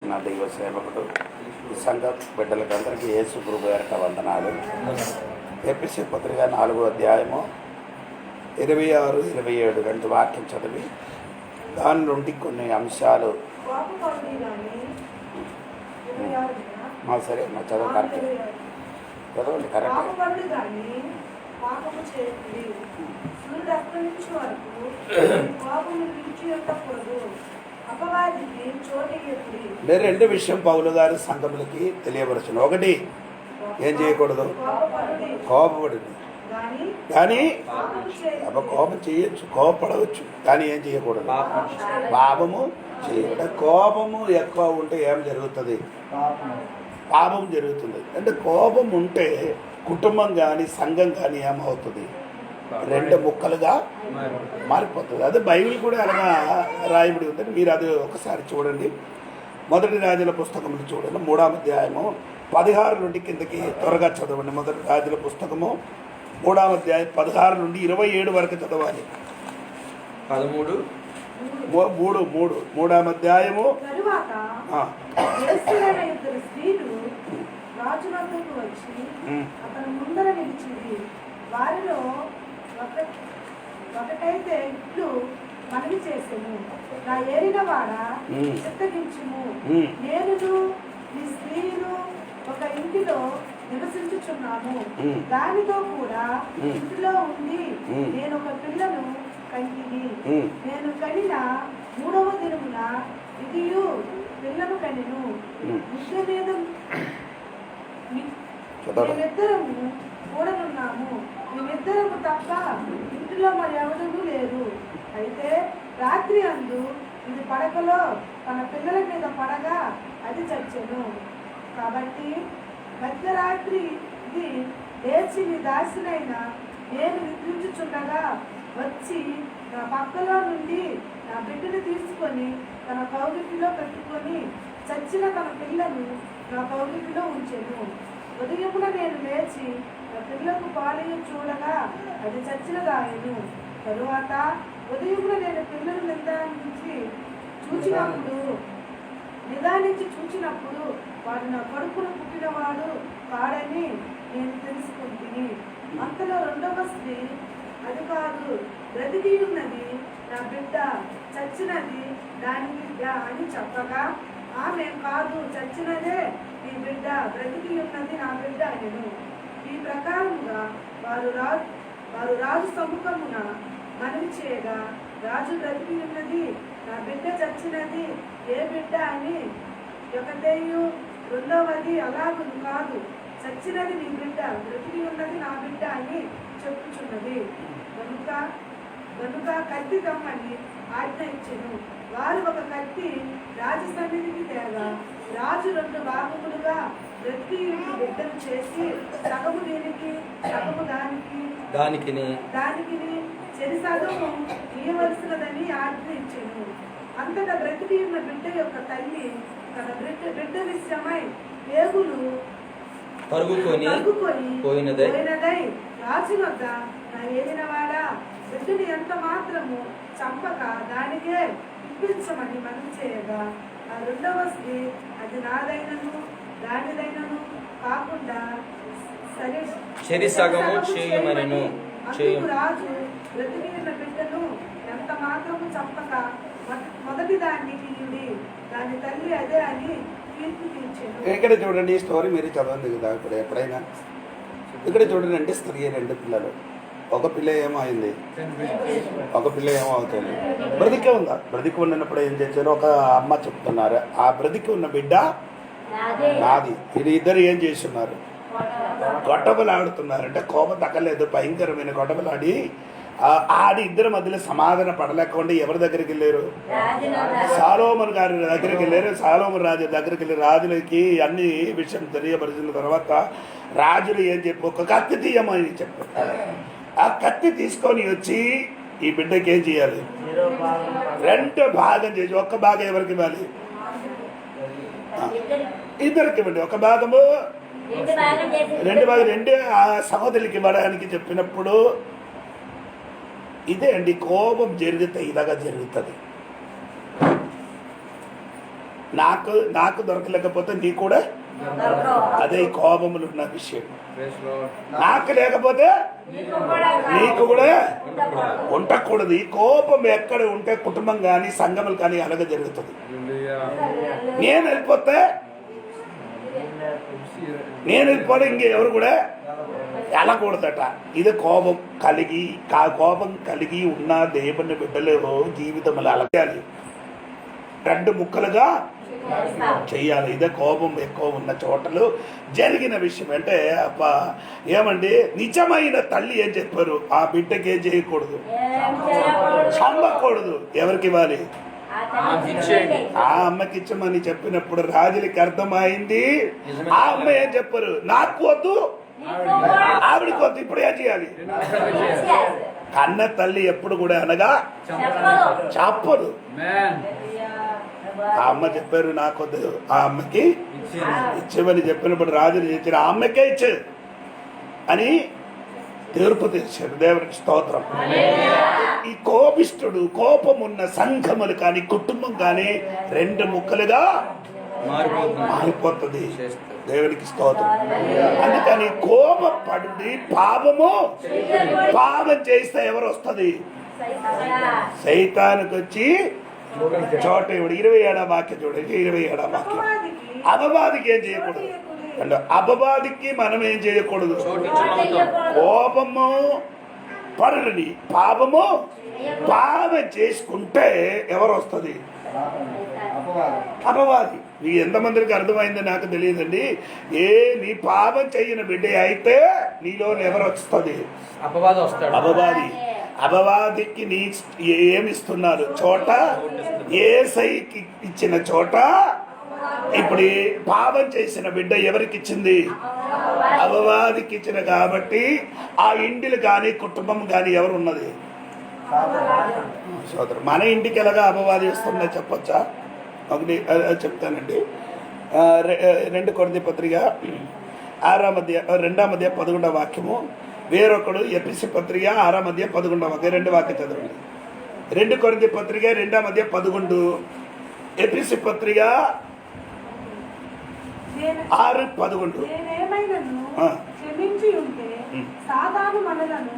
చేస్తున్న దైవ సేవకుడు ఈ సంఘ బిడ్డలకు అందరికీ యేసు గురు పేరిట వందనాలు. ఎపిసి పత్రిక 4వ అధ్యాయము 26, 27 రెండు వాక్యం చదివి దాని నుండి కొన్ని అంశాలు సరే మా చదువు కరెక్ట్ చదవండి కరెక్ట్. రెండు విషయం పౌలు గారి సంఘములకి తెలియపరచును. ఒకటి, ఏం చేయకూడదు, కోపపడు. కానీ కోపం చేయొచ్చు, కోపపడవచ్చు, కానీ ఏం చేయకూడదు, పాపము చేయకూడదు. కోపము ఎక్కువ ఉంటే ఏం జరుగుతుంది, పాపం జరుగుతుంది. అంటే కోపం ఉంటే కుటుంబం కానీ సంఘం కానీ ఏమవుతుంది, రెండు ముక్కలుగా మారిపోతుంది. అదే బైబిల్ కూడా అలాగా రాయబడి ఉందని మీరు అది ఒకసారి చూడండి. మొదటి రాజుల పుస్తకములు చూడండి, 3వ అధ్యాయము 16 నుండి కిందకి త్వరగా చదవండి. మొదటి రాజుల పుస్తకము 3వ అధ్యాయం 16 నుండి 27 వరకు చదవాలి. 3వ అధ్యాయము వారిలో ఒకటైతే ఇట్లు మనవి చేసెను, నా ఏలిన వాడ చిత్తగించుము, నేను నీ స్త్రీలు ఒక ఇంటిలో నివసించుచున్నాము, దానితో కూడా ఇంటిలో ఉండి నేను ఒక పిల్లను కంటిని, నేను కనిన 3వ దినమున ఇదియు పిల్లను కనిను, మిద్దె మీద మేమిద్దరము కూడనున్నాము, మేమిద్దరము తప్ప ఇంటిలో మరి ఎవరూ లేరు. అయితే రాత్రి అందు ఇది పడకలో తన పిల్లల మీద పడగా అది చచ్చెను. కాబట్టి మధ్యరాత్రి ఇది లేచి నీ దాసినైన నేను నిద్రించుచుండగా వచ్చి నా పక్కలో నుండి నా బిడ్డను తీసుకొని తన కౌగిటిలో పెట్టుకొని చచ్చిన తన పిల్లను నా కౌగిటిలో ఉంచెను. ఉదయమున నేను లేచి నా పిల్లకు పాలియ చూడగా అది చచ్చినదాయను. తరువాత ఉదయమున నేను పిల్లలు నిదానించి చూచినప్పుడు వాడు నా కడుపును పుట్టినవాడు కాడని నేను తెలుసుకుంటుని. అంతలో 2వ స్త్రీ, అది కాదు, బ్రతికి ఉన్నది నా బిడ్డ, చచ్చినది దాని బిడ్డ అని చెప్పగా ఆమె, కాదు, చచ్చినదే నీ బిడ్డ, బ్రతికి ఉన్నది నా బిడ్డ అనెను. ఈ ప్రకారంగా వారు రాజు సముఖమున మనవి చేయగా, రాజు బ్రతికి ఉన్నది నా బిడ్డ, చచ్చినది ఏ బిడ్డ అని ఒకటేయు, 2వది అలాగును కాదు, చచ్చినది నీ బిడ్డ, బ్రతికి ఉన్నది నా బిడ్డ అని చెప్పుచున్నది. కనుక కత్తి తమ్మని ఆజ్ఞ ఇచ్చెను. వారు ఒక కత్తి రాజు సన్నిధికి తేగా, రాజు 2 భాగములుగా బ్రతికి బిడ్డను చేసి సగము దీనికి సగము దానికి చెరిసగము ఇయ్యవలసినదని ఆజ్ఞ ఇచ్చెను. అంతటా బ్రతికి ఉన్న బిడ్డ యొక్క తల్లి తన బిడ్డ విషయమై పేగులు పోయినదై రాజు వద్ద, నా ఏలినవాడా, బిడ్డని ఎంత మాత్రము చంపక దానికే ఇప్పించమని మనవి చేయగా, ఆ 2వ స్త్రీ, అది నాదైనను దానిదైనను కాకుండా చెరిసగము చేయమనెను. రాజు బ్రతికి ఉన్న బిడ్డను ఎంత మాత్రము చంపక మొదటి దాన్ని తీయుడి, దాని తల్లి అదే అని తీర్పు తీర్చాను. ఇక్కడ చూడండి, ఈ స్టోరీ మీరు చదవండి కదా. ఇప్పుడు ఎప్పుడైనా ఇక్కడ చూడండి, అంటే స్త్రీ 2 పిల్లలు, ఒక పిల్ల ఏమైంది, ఒక పిల్ల ఏమవుతుంది, బ్రతికి ఉందా. బ్రతికి ఉన్నప్పుడు ఏం చేశారు, ఒక అమ్మ చెప్తున్నారు, ఆ బ్రతికి ఉన్న బిడ్డ నాది. ఇది ఇద్దరు ఏం చేస్తున్నారు, గొట్టబలాడుతున్నారు. అంటే కోపం తగ్గలేదు, భయంకరమైన గొట్టబలాడి ఆడి ఇద్దరి మధ్యలో సమాధాన పడలేకుండా ఎవరి దగ్గరికి వెళ్ళారు, సాలోమన్ గారి దగ్గరికి వెళ్ళారు. సాలోమన్ రాజు దగ్గరికి వెళ్ళి రాజులకి అన్ని విషయం తెలియపరిచిన తర్వాత రాజులు ఏం చెప్పి, ఒక కత్తి తీయమని చెప్పారు. ఆ కత్తి తీసుకొని వచ్చి ఈ బిడ్డకి ఏం చేయాలి, 2 భాగం చేసి, ఒక్క భాగం ఎవరికి ఇవ్వాలి, ఇద్దరికి ఇవ్వండి. ఒక భాగము 2 భాగం 2 ఆ సహోదరులకి ఇవ్వడానికి చెప్పినప్పుడు ఇదే అండి, కోపం జరిగితే ఇలాగా జరుగుతుంది. నాకు నాకు దొరకలేకపోతే నీ కూడా అదే ఈ కోపములు ఉన్న విషయం. నాకు లేకపోతే నీకు కూడా ఉండకూడదు. ఈ కోపం ఎక్కడ ఉంటే కుటుంబం కానీ సంఘములు కానీ అలాగే జరుగుతుంది. నేను వెళ్ళిపోతే ఇంకెవరు కూడా వెళ్ళకూడదట. ఇది కోపం కలిగి ఉన్న దేవుని బిడ్డలు జీవితంలో అలగాలి, రెండు ముక్కలుగా చెయ్యాలి. ఇదే కోపం ఎక్కువ ఉన్న చోటలు జరిగిన విషయం. అంటే ఏమండి, నిజమైన తల్లి ఏం చెప్పారు? ఆ బిడ్డకి ఏం చేయకూడదు, చంపకూడదు. ఎవరికి ఇవ్వాలి? ఆ అమ్మకి ఇచ్చమని చెప్పినప్పుడు రాజులకి అర్థమైంది. ఆ అమ్మ ఏం చెప్పారు? నాకు వద్దు, ఆవిడికి వద్దు. ఇప్పుడు ఏం చేయాలి? కన్న తల్లి ఎప్పుడు కూడా అనగా చెప్పదు. ఆ అమ్మ చెప్పారు నాకొద్దు, ఆ అమ్మకి ఇచ్చేమని చెప్పినప్పుడు రాజులు చేసిన ఆ అమ్మకే ఇచ్చే అని తీర్పు తెచ్చాడు. దేవుడికి స్తోత్రం. ఈ కోపిష్ఠుడు, కోపం ఉన్న సంఘములు కానీ కుటుంబం కానీ రెండు ముక్కలుగా మారిపోతుంది. దేవునికి స్తోత్రం. అందుకని కోపపడి పాపం చేస్తే ఎవరు వస్తుంది? సైతానికి వచ్చి చోట ఇవ్వడు. 27వ వాక్యం చూడండి. 27వ వాక్యం. అపవాదికి ఏం చేయకూడదు అంటే అపవాదికి మనం ఏం చేయకూడదు. కోపము పరులని పాపం చేసుకుంటే ఎవరు వస్తుంది? అపవాది. నీ ఎంతమందికి అర్థమైందో నాకు తెలియదండి. నీ పాపం చెయ్యని బిడ్డ అయితే నీలో ఎవరు వస్తుంది? అపవాదికి నీ ఏమిస్తున్నారు? చోట యేసయ్యకి ఇచ్చిన చోట. ఇప్పుడు పాపం చేసిన బిడ్డ ఎవరికి ఇచ్చింది? అపవాదికి ఇచ్చిన. కాబట్టి ఆ ఇంటిలు కానీ కుటుంబం కానీ ఎవరు ఉన్నది? సోదరు, మన ఇంటికి ఎలాగా అపవాది వస్తుందో చెప్పొచ్చా? ఒకటి చెప్తానండి. 2 కొరింథీ పత్రిక 2వ అధ్యాయం 11వ వాక్యము. వేరొకడు ఎఫెసీ పత్రిక 6వ అధ్యాయం 11వ వాక్యం. 2 వాక్యం చదవండి. 2 కొరింథీ పత్రిక 2వ అధ్యాయం 11, ఎఫెసీ పత్రిక 6:11. క్షమించి ఉంటే సాతాను మనలను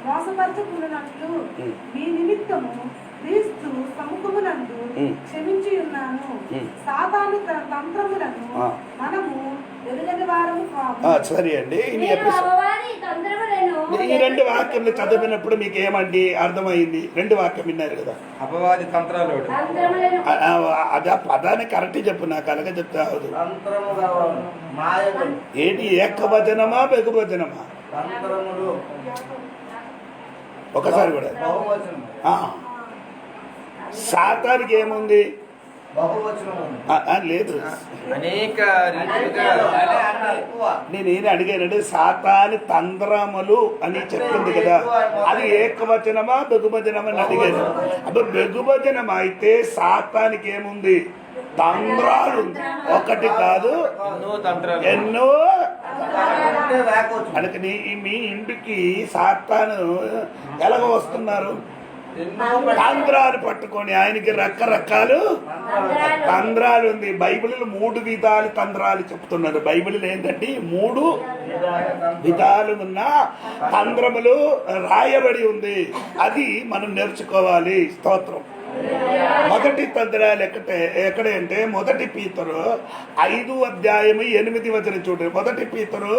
మోసపరచుకున్నట్లు మీ నిమిత్తము క్రీస్తు సముఖమునందు క్షమించి ఉన్నాను. సాతాను తంత్రములను మనము ఎరుగని వారము కాము. సరే అండి. ఈ 2 వాక్యములు చదివినప్పుడు మీకు ఏమండి అర్థమైంది? 2 వాక్యం విన్నారు కదా. అపవాది తంత్రాలు అది ఆ పదాన్ని కరెక్ట్ చెప్పు. నాకు అలాగే చెప్తే అవదు. ఏంటి? ఏకవచనమా బహువచనమా? ఒకసారి కూడా. సాతానికి ఏముంది? లేదు. అనేక నేను అడిగానంటే సాతాని తంత్రములు అని చెప్పింది కదా, అది ఏకవచనమా బహువచనమా అని అడిగాను. అప్పుడు బహువచనం అయితే సాతానికి ఏముంది? తంత్రాలు ఉంది. ఒకటి కాదు, ఎన్నో. అందుకే మీ ఇంటికి సాతాను ఎలాగ వస్తున్నారు? తంత్రాలు పట్టుకొని. ఆయనకి రకరకాలు తంత్రాలు ఉంది. బైబిల్లో 3 విధాలు తంత్రాలు చెప్తున్నారు. బైబిల్లో ఏంటంటే 3 విధాలు ఉన్న తంత్రములు రాయబడి ఉంది. అది మనం నేర్చుకోవాలి. స్తోత్రం. మొదటి తంత్రాలు ఎక్కడ అంటే 1 పీతరు 5వ అధ్యాయం 8వ వచనం చూడండి. 1 పీతరు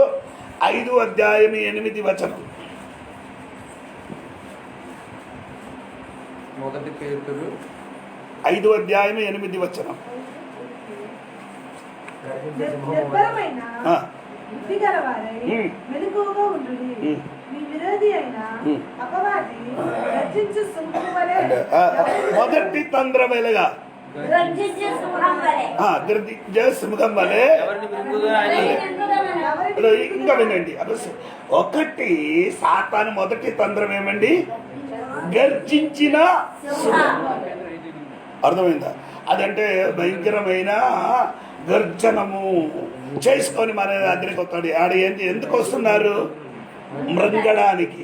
5వ అధ్యాయం 8వ వచనం. 1 పేతురు 5వ అధ్యాయం 8వ వచనం. మెలకువగా ఉండుడి. మీ విరోధి అయిన అపవాది గర్జించు సింహం వలె. మొదటి తంత్రం ఎలాగా? సింహం వలె. ఇంకా వినండి. ఒకటి సాతాను మొదటి తంత్రం ఏమండి? గర్జించిన. అర్థమైందా? అదంటే భయంకరమైన గర్జనము చేసుకొని మన దగ్గరికి వస్తాడు. ఆడ ఎందుకు వస్తున్నారు? మృంగడానికి.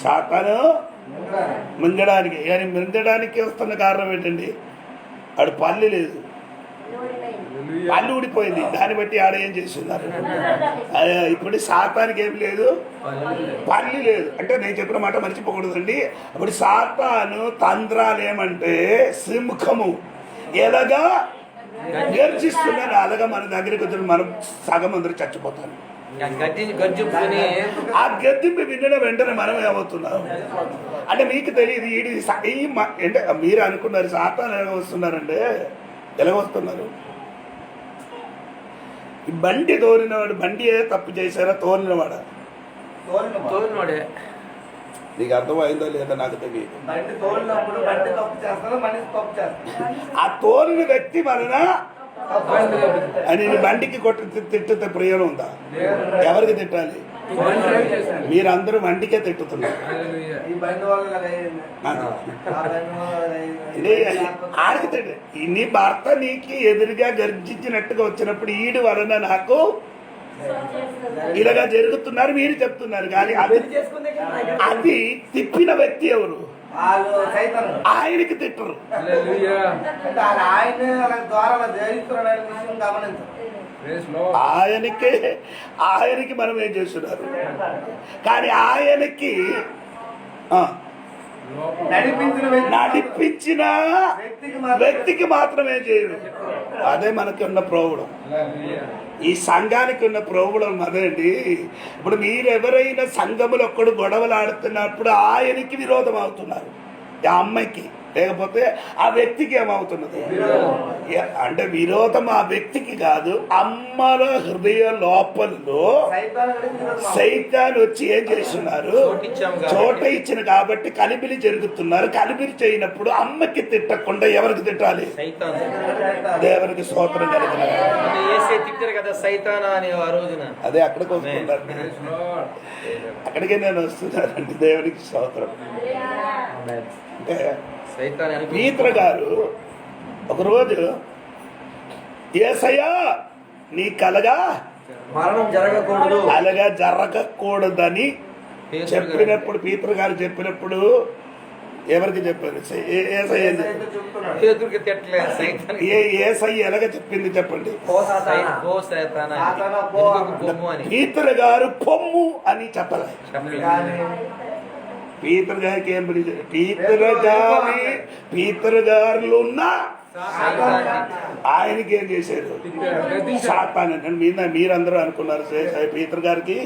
సాతాను మృంగడానికి. కానీ మృంగడానికి వస్తున్న కారణం ఏంటండి? ఆడు పల్లి లేదు, పళ్ళు ఊడిపోయింది. దాన్ని బట్టి ఆడ ఏం చేస్తున్నారు? ఇప్పుడు సాతానికి ఏం లేదు, పళ్ళు లేదు. అంటే నేను చెప్పిన మాట మర్చిపోకూడదండి. ఇప్పుడు సాతాను తంత్రాలు ఏమంటే సింహము ఎలాగా గర్జిస్తున్నాను, అలాగా మన దగ్గరికి వచ్చి మనం సగం అందరూ చచ్చిపోతాను. ఆ గద్దింపు వినడం వెంటనే మనం ఏమవుతున్నాం అంటే మీకు తెలియదు. అంటే మీరు అనుకున్నారు సాతాను ఎలాగ వస్తున్నారంటే ఎలాగ వస్తున్నారు? ఈ బండి తోలినవాడు, బండి ఏ తప్పు చేశారా? తోలినవాడా? నీకు అర్థమైందో లేదా నాకు తెలియదు. ఆ తోలిన వ్యక్తి వలన అని బండికి కొట్టి తిట్టితే ప్రయోజనం ఉందా? ఎవరికి తిట్టాలి? మీరందరూ బండికే తిట్టుతున్నారు. ఆడికి తిట్టు. నీ భర్త నీకు ఎదురుగా గర్జించినట్టుగా వచ్చినప్పుడు ఈడు వలన నాకు ఇలాగా జరుగుతున్నారు మీరు చెప్తున్నారు. కానీ అది తిప్పిన వ్యక్తి ఎవరు? ఆయనకి తిట్టరు. ఆయనకి మనం ఏం చేస్తున్నారు? కానీ ఆయనకి నడిపించిన వ్యక్తికి మాత్రమే చేయరు. అదే మనకి ఉన్న ప్రాబ్లం. ఈ సంఘానికి ఉన్న ప్రాబ్లం అదే అండి. ఇప్పుడు మీరు ఎవరైనా సంఘములు ఒక్కడు గొడవలు ఆడుతున్నప్పుడు ఆయనకి విరోధం అవుతున్నారు, ఆ అమ్మాయికి, లేకపోతే ఆ వ్యక్తికి ఏమవుతున్నది అంటే విరోధం ఆ వ్యక్తికి కాదు, అమ్మల హృదయ లోపల్లో సైతాన్ వచ్చి ఏం చేస్తున్నారు? చోట ఇచ్చిన కాబట్టి కలిపిలి జరుగుతున్నారు. కలిపిలి చేయనప్పుడు అమ్మకి తిట్టకుండా ఎవరికి తిట్టాలి? దేవునికి స్తోత్రం కలిగిన అదే అక్కడికి వస్తున్నారు. అక్కడికే నేను వస్తున్నానండి. దేవునికి స్తోత్రం. అంటే పీతరు గారు ఒకరోజు యేసయ్యా నీ కలగా మరణం జరగకూడదు, అలాగా జరగకూడదని చెప్పినప్పుడు, పీతరు గారు చెప్పినప్పుడు ఎవరికి చెప్పారు? యేసయ్య ఎలాగ చెప్పింది చెప్పండి. పీతరు గారు పొమ్ము అని చెప్పలే. పీతరు గారికి ఏం పీతరు గారులు ఉన్నా ఆయనకి ఏం చేశారు? సాతాన్ అని మీరందరూ అనుకున్నారు. పీతరు గారికి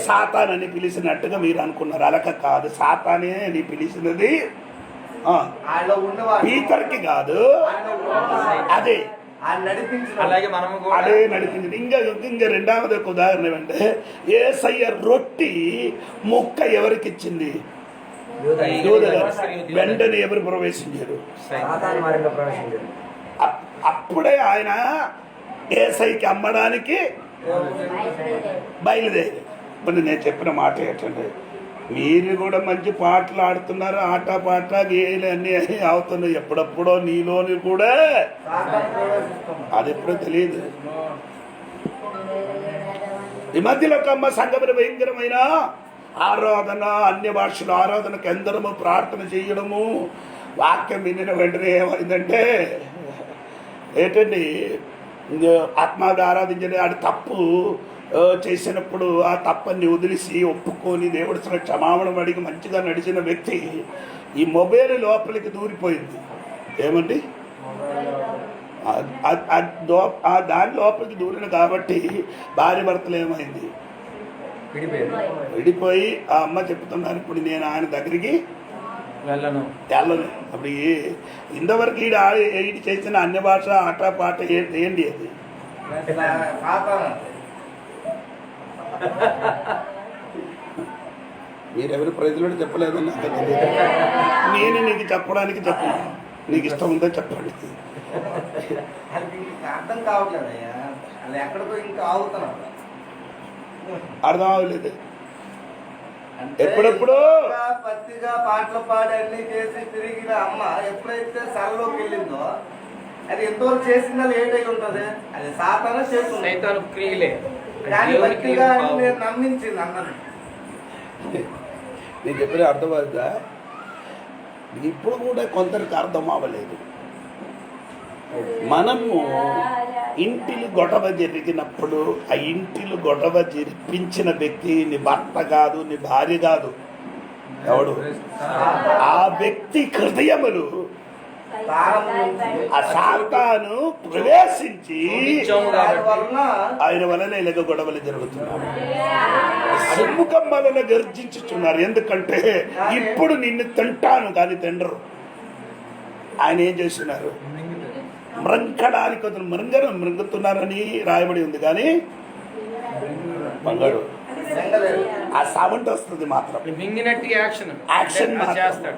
సాతాన్ అని పిలిచినట్టుగా మీరు అనుకున్నారు. అలాగ కాదు. సాతానే అని పిలిచినది పీతర్కి కాదు, అదే అలాగే మనము అదే నడిపించింది. ఇంకా రెండవది ఒక ఉదాహరణ ఏమంటే యేసయ్య రొట్టి ముక్క ఎవరికి ఇచ్చింది? వెంటనే ఎవరు ప్రవేశించారు? అప్పుడే ఆయన యేసయ్యకి అమ్మడానికి బయలుదేరి. ఇప్పుడు నేను చెప్పిన మాట ఏంటంటే మీరు కూడా మంచి పాటలు ఆడుతున్నారు, ఆట పాట గేలు అన్నీ అవుతున్నాయి. ఎప్పుడప్పుడో నీలోని కూడా అది ఎప్పుడో తెలియదు. ఈ మధ్యలో ఒక అమ్మ సంఘములు భయంకరమైన ఆరాధన, అన్య భాషల ఆరాధనకు అందరము ప్రార్థన చేయడము, వాక్యం వినిన వెంటనే ఏమైందంటే ఏంటండి ఆత్మగా ఆరాధించే అది తప్పు చేసినప్పుడు ఆ తప్పని వదిలేసి ఒప్పుకొని దేవుడి క్షమాపణ అడిగి మంచిగా నడిచిన వ్యక్తి ఈ మొబైల్ లోపలికి దూరిపోయింది. ఏమండి దాని లోపలికి దూరిన కాబట్టి భార్య భర్తలు ఏమైంది? విడిపోయి ఆ అమ్మ చెప్తున్నాను ఇప్పుడు నేను ఆయన దగ్గరికి వెళ్ళను. అప్పుడు ఇంతవరకు ఈడు చేసిన అన్య భాష ఆట పాట ఏంటి అది? మీరెవరు ప్రజలు చెప్పలేదని నాకు తెలియదు. నేను నీకు చెప్పడానికి చెప్పను. నీకు ఇష్టం ఉందో చెప్పండి. అర్థం కావట్లేదు. ఎక్కడికో ఇంకా ఆగుతున్నాడు. అర్థం అవ్వలేదు. ఎప్పుడెప్పుడు పత్తిగా పాటలు పాడి అన్ని చేసి తిరిగిన అమ్మ ఎప్పుడైతే సరలోకి వెళ్ళిందో అది ఎంతవరకు చేసిందో లేట్ అయి ఉంటుంది. అది సాతాను చేస్తుంది. దాన్ని భక్తిగా నమ్మించింది అన్నది. నేను చెప్పిన అర్థమవుతుందా? ఇప్పుడు కూడా కొందరికి అర్థం అవ్వలేదు. మనము ఇంటిలు గొడవ జరిగినప్పుడు ఆ ఇంటిలు గొడవ జరిపించిన వ్యక్తి నీ భర్త కాదు, నీ భార్య కాదు, ఎవడు? ఆ వ్యక్తి హృదయములు ఆ సాతాను ప్రవేశించి ఆయన వలన ఇలాగ గొడవలు జరుగుతున్నారు. సింహం వలన గర్జించుచున్నారు. ఎందుకంటే ఇప్పుడు నిన్ను తింటాను కానీ తిండరు. ఆయన ఏం చేస్తున్నారు? మృంగడానికి మృంగుతున్నారని రాయబడి ఉంది కానీ మంగడు ఆ సౌండ్ వస్తుంది మాత్రం. యాక్షన్ చేస్తాడు.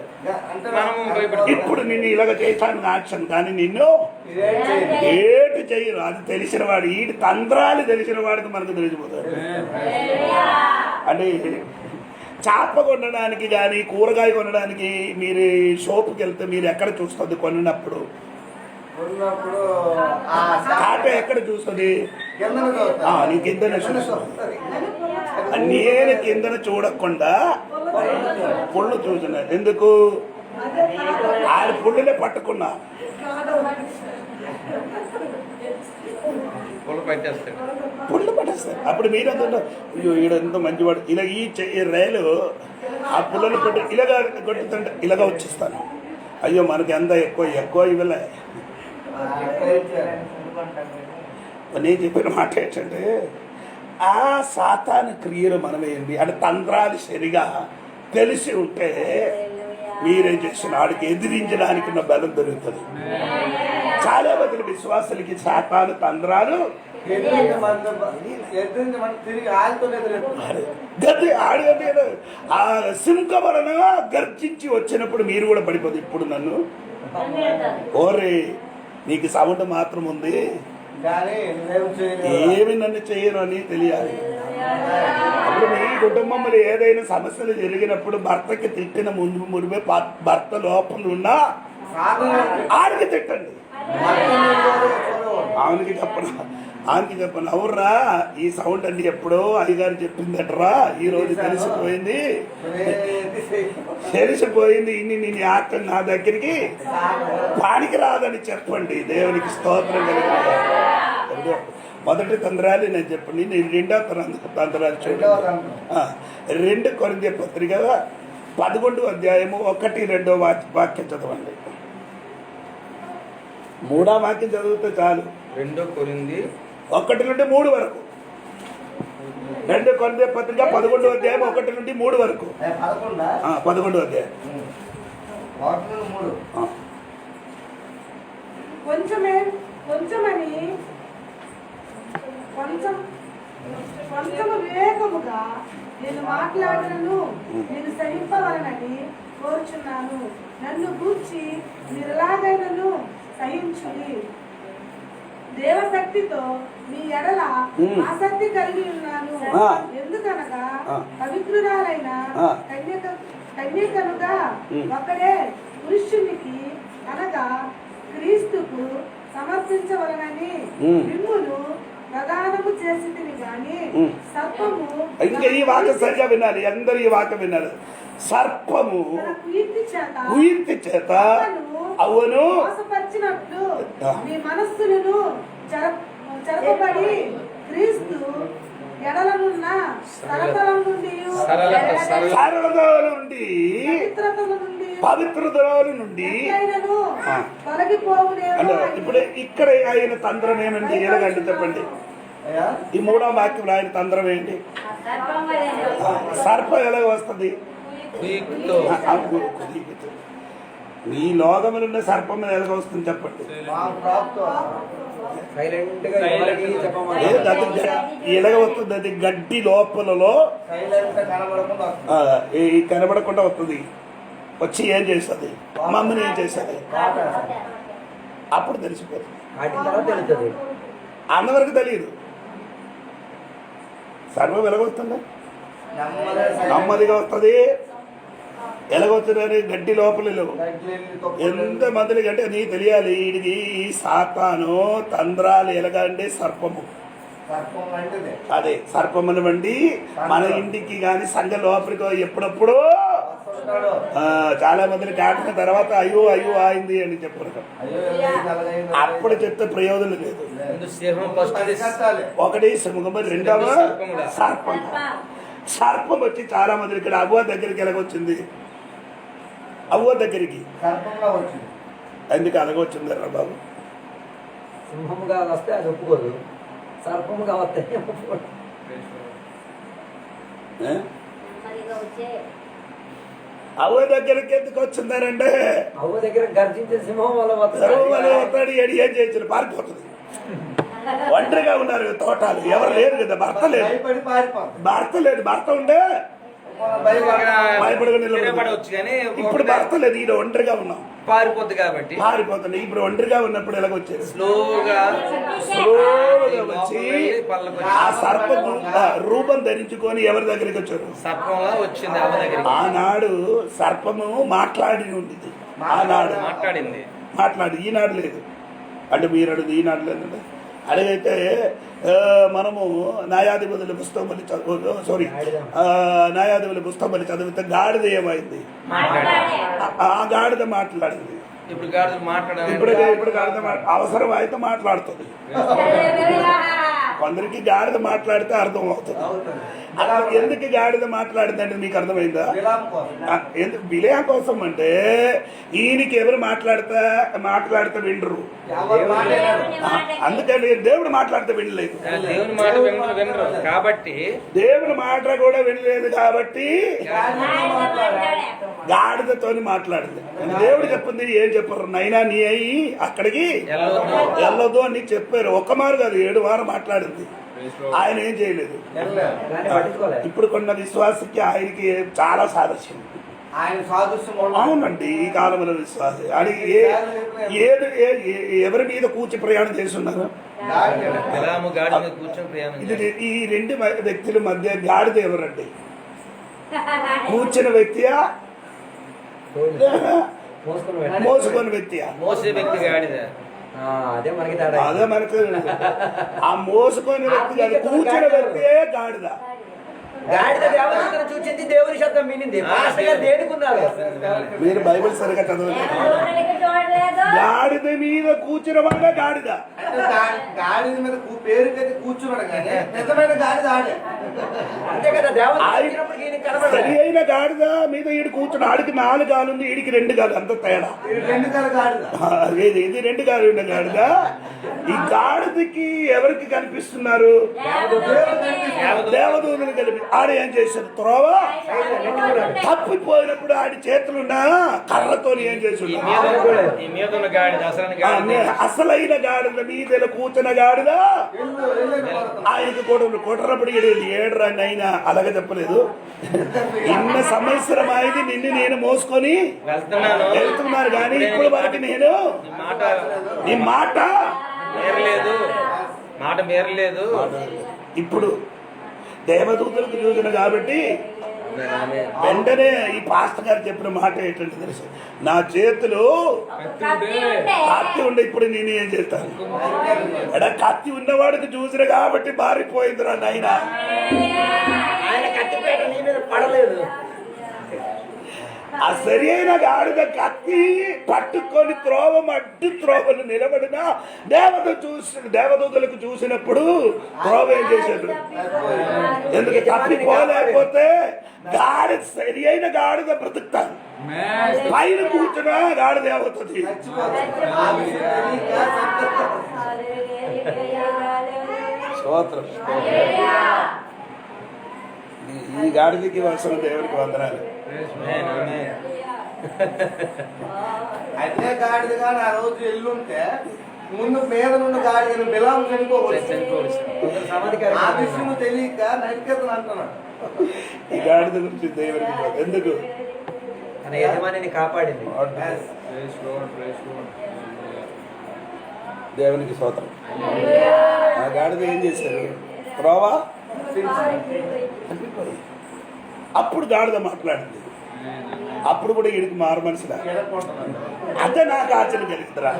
ఇప్పుడు నిన్ను ఇలాగ చేశాను యాక్షన్, కానీ నిన్ను ఏటు చెయ్యరు. అది తెలిసిన వాడు, ఈ తంత్రాలు తెలిసిన వాడికి మనకు తెలిసిపోతాడు. అంటే చేప కొనడానికి కానీ కూరగాయ కొనడానికి మీరు షాపుకి వెళ్తే మీరు ఎక్కడ చూస్తుంది? కొన్నప్పుడు కాట ఎక్కడ చూస్తుంది? నీ కిందనే చూస్తుంది. నేను కిందన చూడకుండా పుళ్ళు చూసిన. ఎందుకు? ఆయన పుళ్ళునే పట్టుకున్నా. పుళ్ళు పట్టేస్తారు. అప్పుడు మీరంతా ఈడంత మంచివాడు ఇలా ఈ రైలు ఆ పుల్లను కొట్టి ఇలాగా కొట్టుతుంటే ఇలాగా వచ్చిస్తాను. అయ్యో మనకి ఎంత ఎక్కువ ఇవ్వలే. నేను చెప్పిన మాట ఏంటంటే ఆ సాతాను క్రియలు మనమేంటి అంటే తంత్రాలు సరిగా తెలిసి ఉంటే మీరేం చేసిన వాడికి ఎదిరించడానికి ఉన్న బలం దొరుకుతుంది. చాలా మంది విశ్వాసులకి సాతాను తంత్రాలు గది ఆడగట్టాడు. ఆ సింహం వలన గర్జించి వచ్చినప్పుడు మీరు కూడా పడిపోదు. ఇప్పుడు నన్ను ఓరే నీకు సౌండ్ మాత్రం ఉంది, ఏమి నన్ను చేయను అని తెలియాలి. అప్పుడు మీ కుటుంబంలో ఏదైనా సమస్యలు జరిగినప్పుడు భర్తకి తిట్టిన మునిపే భర్త లోపల ఉన్నా ఆడికి తిట్టండి. ఆమెకి చెప్పను అవుర్రా ఈ సౌండ్ అండి ఎప్పుడో అయ్యగారు చెప్పిందట్రా, ఈ రోజు తెలిసిపోయింది ఇన్ని నేను ఆటం నా దగ్గరికి పానికి రాదని చెప్పండి. దేవునికి స్తోత్రం కలిగింది. మొదటి తంత్రాలు నేను చెప్పండి. నేను రెండో తంత్రాలు చూడండి. 2 కొరింథీ పత్రిక 11వ అధ్యాయము 1-2 వాక్యం చదవండి. 3వ వాక్యం చదివితే చాలు. 2 కొరింథీ 1-3 వరకు. 2 కొరింథీ పత్రిక 11వ అధ్యాయం 1-3 వరకు. 11వ అధ్యాయం కొంచెము వివేకముగా నేను మాట్లాడను, నేను సహింపవలనని కోరుచున్నాను. నన్ను గూర్చి మీరెలాగైనను సహించుడి. దేవశక్తితో మీ ఎడల ఆసక్తి కలిగి ఉన్నాను. ఎందుకనగా పవిత్రురాలైన కన్యకనుగా ఒకడే పురుషునికి అనగా క్రీస్తుకు సమర్పించవలనని మిమ్మును ప్రదానము చేసింది గాని సర్పము. ఇంకా ఈ వాక్యం సరిగా వినాలి, అందరూ ఈ వాక్యం వినాలి. సర్పము కుయుక్తి చేత అవును మోసపరిచినట్లు మీ మనస్సులను చెరపబడి క్రీస్తు ఎడలనున్న సరళత నుండి పవిత్రత నుండి తొలగిపోవునేమో. ఇప్పుడు ఇక్కడ ఆయన తంత్రం ఏమండి? ఎలాగండి చెప్పండి. ఈ 3వ వాక్యం ఆయన తంత్రం ఏంటి? సర్పం ఎలాగ వస్తుంది? మీ లోకములు ఉన్న సర్పం మీద ఎలాగ వస్తుంది చెప్పండి. ఎలాగ వస్తుంది? అది గడ్డి లోపలలో కనబడకుండా వస్తుంది. వచ్చి ఏం చేస్తుంది? మమ్మల్ని ఏం చేస్తుంది? అప్పుడు తెలిసిపోతుంది. అంతవరకు తెలియదు. సర్వం ఎలాగొస్తుంది? నెమ్మదిగా వస్తుంది. ఎలాగొచ్చిందని గడ్డి లోపలలో ఎంత మందిని అంటే నీకు తెలియాలి. వీడికి ఈ సాతాను తంత్రాలు ఎలాగంటే సర్పము. అదే సర్పమును వండి మన ఇంటికి కానీ సంఘ లోపలికి ఎప్పుడప్పుడు చూస్తున్నాడు. చాలా మందిని కాటిన తర్వాత అయ్యో అయ్యో అయింది అని చెప్పారు. అయ్యో, అలాగైంది, అప్పుడు చెప్తే ప్రయోజనం లేదు. ముందు సింహం ఫస్ట్ కట్టాలి. ఒకటి సింహం, రెండవ సర్పం. సర్పం వచ్చి చాలా మంది ఇక్కడ అవ్వ దగ్గరికి ఎలాగొచ్చింది? అవ్వ దగ్గరికి సర్పంగా వచ్చింది. ఎందుకు అలాగొచ్చింది రా బాబు? సింహముగా వస్తే అది ఒప్పుకోదు, సర్పముగా వస్తే ఒప్పుకోదు. ఏ? అవ్వ దగ్గరికి ఎందుకు వచ్చిందారంటే అవ్వ దగ్గర గర్జించే సింహం వల్ల వస్తాడు. ఏడు ఏం చేయొచ్చు, పారిపోతుంది. ఒంటరిగా ఉన్నారు తోటాలు, ఎవరు లేరు కదా, భర్త లేదు. భయపడి పారిపోతుంది. భర్త లేదు, భర్త ఉంటే భయపడగా పడవచ్చు కానీ ఇప్పుడు భర్త లేదు, ఈయన ఒంటరిగా ఉన్నాం, పారిపోద్ది కాబట్టి పారిపోతుంది. ఇప్పుడు ఒంటరిగా ఉన్నప్పుడు ఎలాగొచ్చేది? స్లోగా వచ్చి ఆ సర్పం రూపం ధరించుకొని ఎవరి దగ్గరికి వచ్చారు? సర్పంలా వచ్చింది అవ్వ దగ్గరికి. ఆనాడు సర్పము మాట్లాడి ఉండేది, ఆనాడు మాట్లాడింది. మాట్లాడి, ఈనాడు లేదు. అంటే మీరు అడుగు ఈనాడు లేదు. అడిగైతే మనము న్యాయాధిపతుల పుస్తకం సారీ న్యాయాధిపతుల పుస్తకం చదివితే గాడిద ఏమైంది? ఆ గాడిద మాట్లాడింది. ఇప్పుడు గాడిదలు మాట్లాడాలి. ఇప్పుడు గాడిద అవసరం అయితే మాట్లాడుతుంది. కొందరికి గాడిద మాట్లాడితే అర్థం అవుతుంది. అలా ఎందుకు గాడిద మాట్లాడిందంటే మీకు అర్థమైందా? ఎందుకు విలయం కోసం అంటే ఈయనకి ఎవరు మాట్లాడితే వినరు. అందుకని దేవుడు మాట్లాడితే వినలేదు. దేవుని మాట వినరు కాబట్టి, దేవుని మాట కూడా వినలేదు కాబట్టి గాడిదతో మాట్లాడింది. దేవుడు చెప్పింది ఏం చెప్పారు? నైనా నీ అయ్యి అక్కడికి వెళ్ళొద్దు అని చెప్పారు. ఒక్క మారు కాదు, 7 వారం మాట్లాడింది. ఆయన ఏం చేయలేదు. ఇప్పుడు కొన్న విశ్వాసకి ఆయనకి చాలా సాదృశ్యం. అవునండి, ఈ కాలంలో విశ్వాసం అని ఎవరి మీద కూర్చి ప్రయాణం చేస్తున్నారు? ఇది ఈ 2 వ్యక్తుల మధ్య గాడిద ఎవరండి? కూర్చున్న వ్యక్తియా, మోసుకున్న వ్యక్తియా? మోసే వ్యక్తి గాడిద. అదే మనకి తేడా. అదే మనకు ఆ మోసుకునే వ్యక్తి కాదు, కూర్చున్న వ్యక్తియే గాడిద. గాడిద దేవదూతను చూచింది, దేవుని శబ్దం వినింది. దేనికున్నారు? మీరు బైబిల్ సరిగా చదవలేదు. గాడిద మీద కూర్చున్న వాడే గాడిద. గాడిద మీద పేరుకైతే కూర్చున్నాడు కానీ నిజమైన గాడిద ఆడే. అంతే కదా, సరి అయిన గాడిద మీద ఈడు కూర్చుని ఆడికి 4 కాలు ఉంది, ఈడికి 2 కాలు, అంత తేడా. 2 కాలు గాడిద, ఇది 2 కాలు ఉన్న గాడిద. ఈ గాడిదకి ఎవరికి కనిపిస్తున్నారు? దేవదూతలు కలిపి. ఆడ ఏం చేశారు? త్రోవ తప్పిపోయినప్పుడు ఆడి చేతులున్నా కర్రతో ఏం చేసి అసలైన గాడిద మీద కూర్చున్న గాడిద ఆయనకు కొట్టనప్పుడు ఏడురా అయినా అలాగే చెప్పలేదు. ఇన్న సంవత్సరం అయింది నిన్ను నేను మోసుకొని వెళ్తున్నాను కానీ ఇప్పుడు వరకు నేను నీ మాట మేరలేదు. ఇప్పుడు దేవదూతలకు చూసిన కాబట్టి వెంటనే ఈ పాస్టర్ గారు చెప్పిన మాట ఏంటంటే తెలుసు, నా చేతిలో కత్తి ఉండే ఇప్పుడు నేను ఏం చేస్తాను? ఎడ కత్తి ఉన్నవాడికి చూసిన కాబట్టి మారిపోయిందిరా నాయన. ఆయన కత్తిపేట నీ మీద పడలేదు. ఆ సరి అయిన గాడిద కత్తి పట్టుకొని అడ్డు త్రోవలు నిలబడిన దేవదూతలకు చూసినప్పుడు త్రోవ ఏం చేశాడు? ఎందుకు తప్పిపోలేకపోతే గాడిద సరి అయిన గాడిద బ్రతుకుతాను, పైన కూర్చున్నా గాడిద ఏమవుతుంది? స్తోత్రం. ఈ గాడిదకి వస్తున్న దేవుడికి వందనాలు. అదే గాడిదగా నా రోజు ఎల్లుంటే ముందు మీద నుండి గాడిదను బిలాము చనిపోవచ్చు. ఆ విషయం తెలియక నైతికతను అంటున్నాడు. ఈ గాడిద గురించి దేవుడికి ఎందుకు? తన యజమానిని కాపాడింది. దేవునికి స్తోత్రం. ఆ గాడిద ఏం చేశారు? త్రోవ అప్పుడు గాడిద మాట్లాడింది. అప్పుడు కూడా వీడికి మారు మనిషిలా ఎడకుంటున్నాడు. అదే నాకు ఆశ్చర్యం కలిగిందిరా.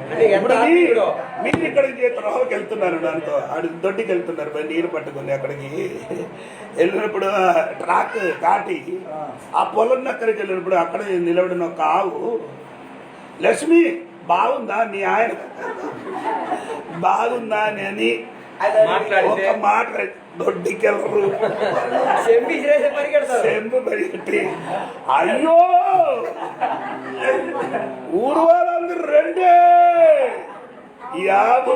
అంటే ఎంత ఇప్పుడు ఆత్మీయుడో. మీరు ఇక్కడికి త్రోవకి వెళ్తున్నారు, దాంతో ఆడు దొడ్డికి వెళ్తున్నారు, మరి నీరు పట్టుకుని అక్కడికి వెళ్ళినప్పుడు ట్రాక్ దాటి ఆ పొలం అక్కడికి వెళ్ళినప్పుడు అక్కడ నిలబడిన ఒక ఆవు, లక్ష్మి బాగుందా నీ ఆయన బాగుందా అని మాట్లాడితే ఒక మాట దొడ్డికెళ్ళరు, చెంపి ఇసిరేసి పరిగెడతారు. చెంపు పరిగెట్టి అయ్యో ఊరు వాళ్ళందరూ రెండే యాబు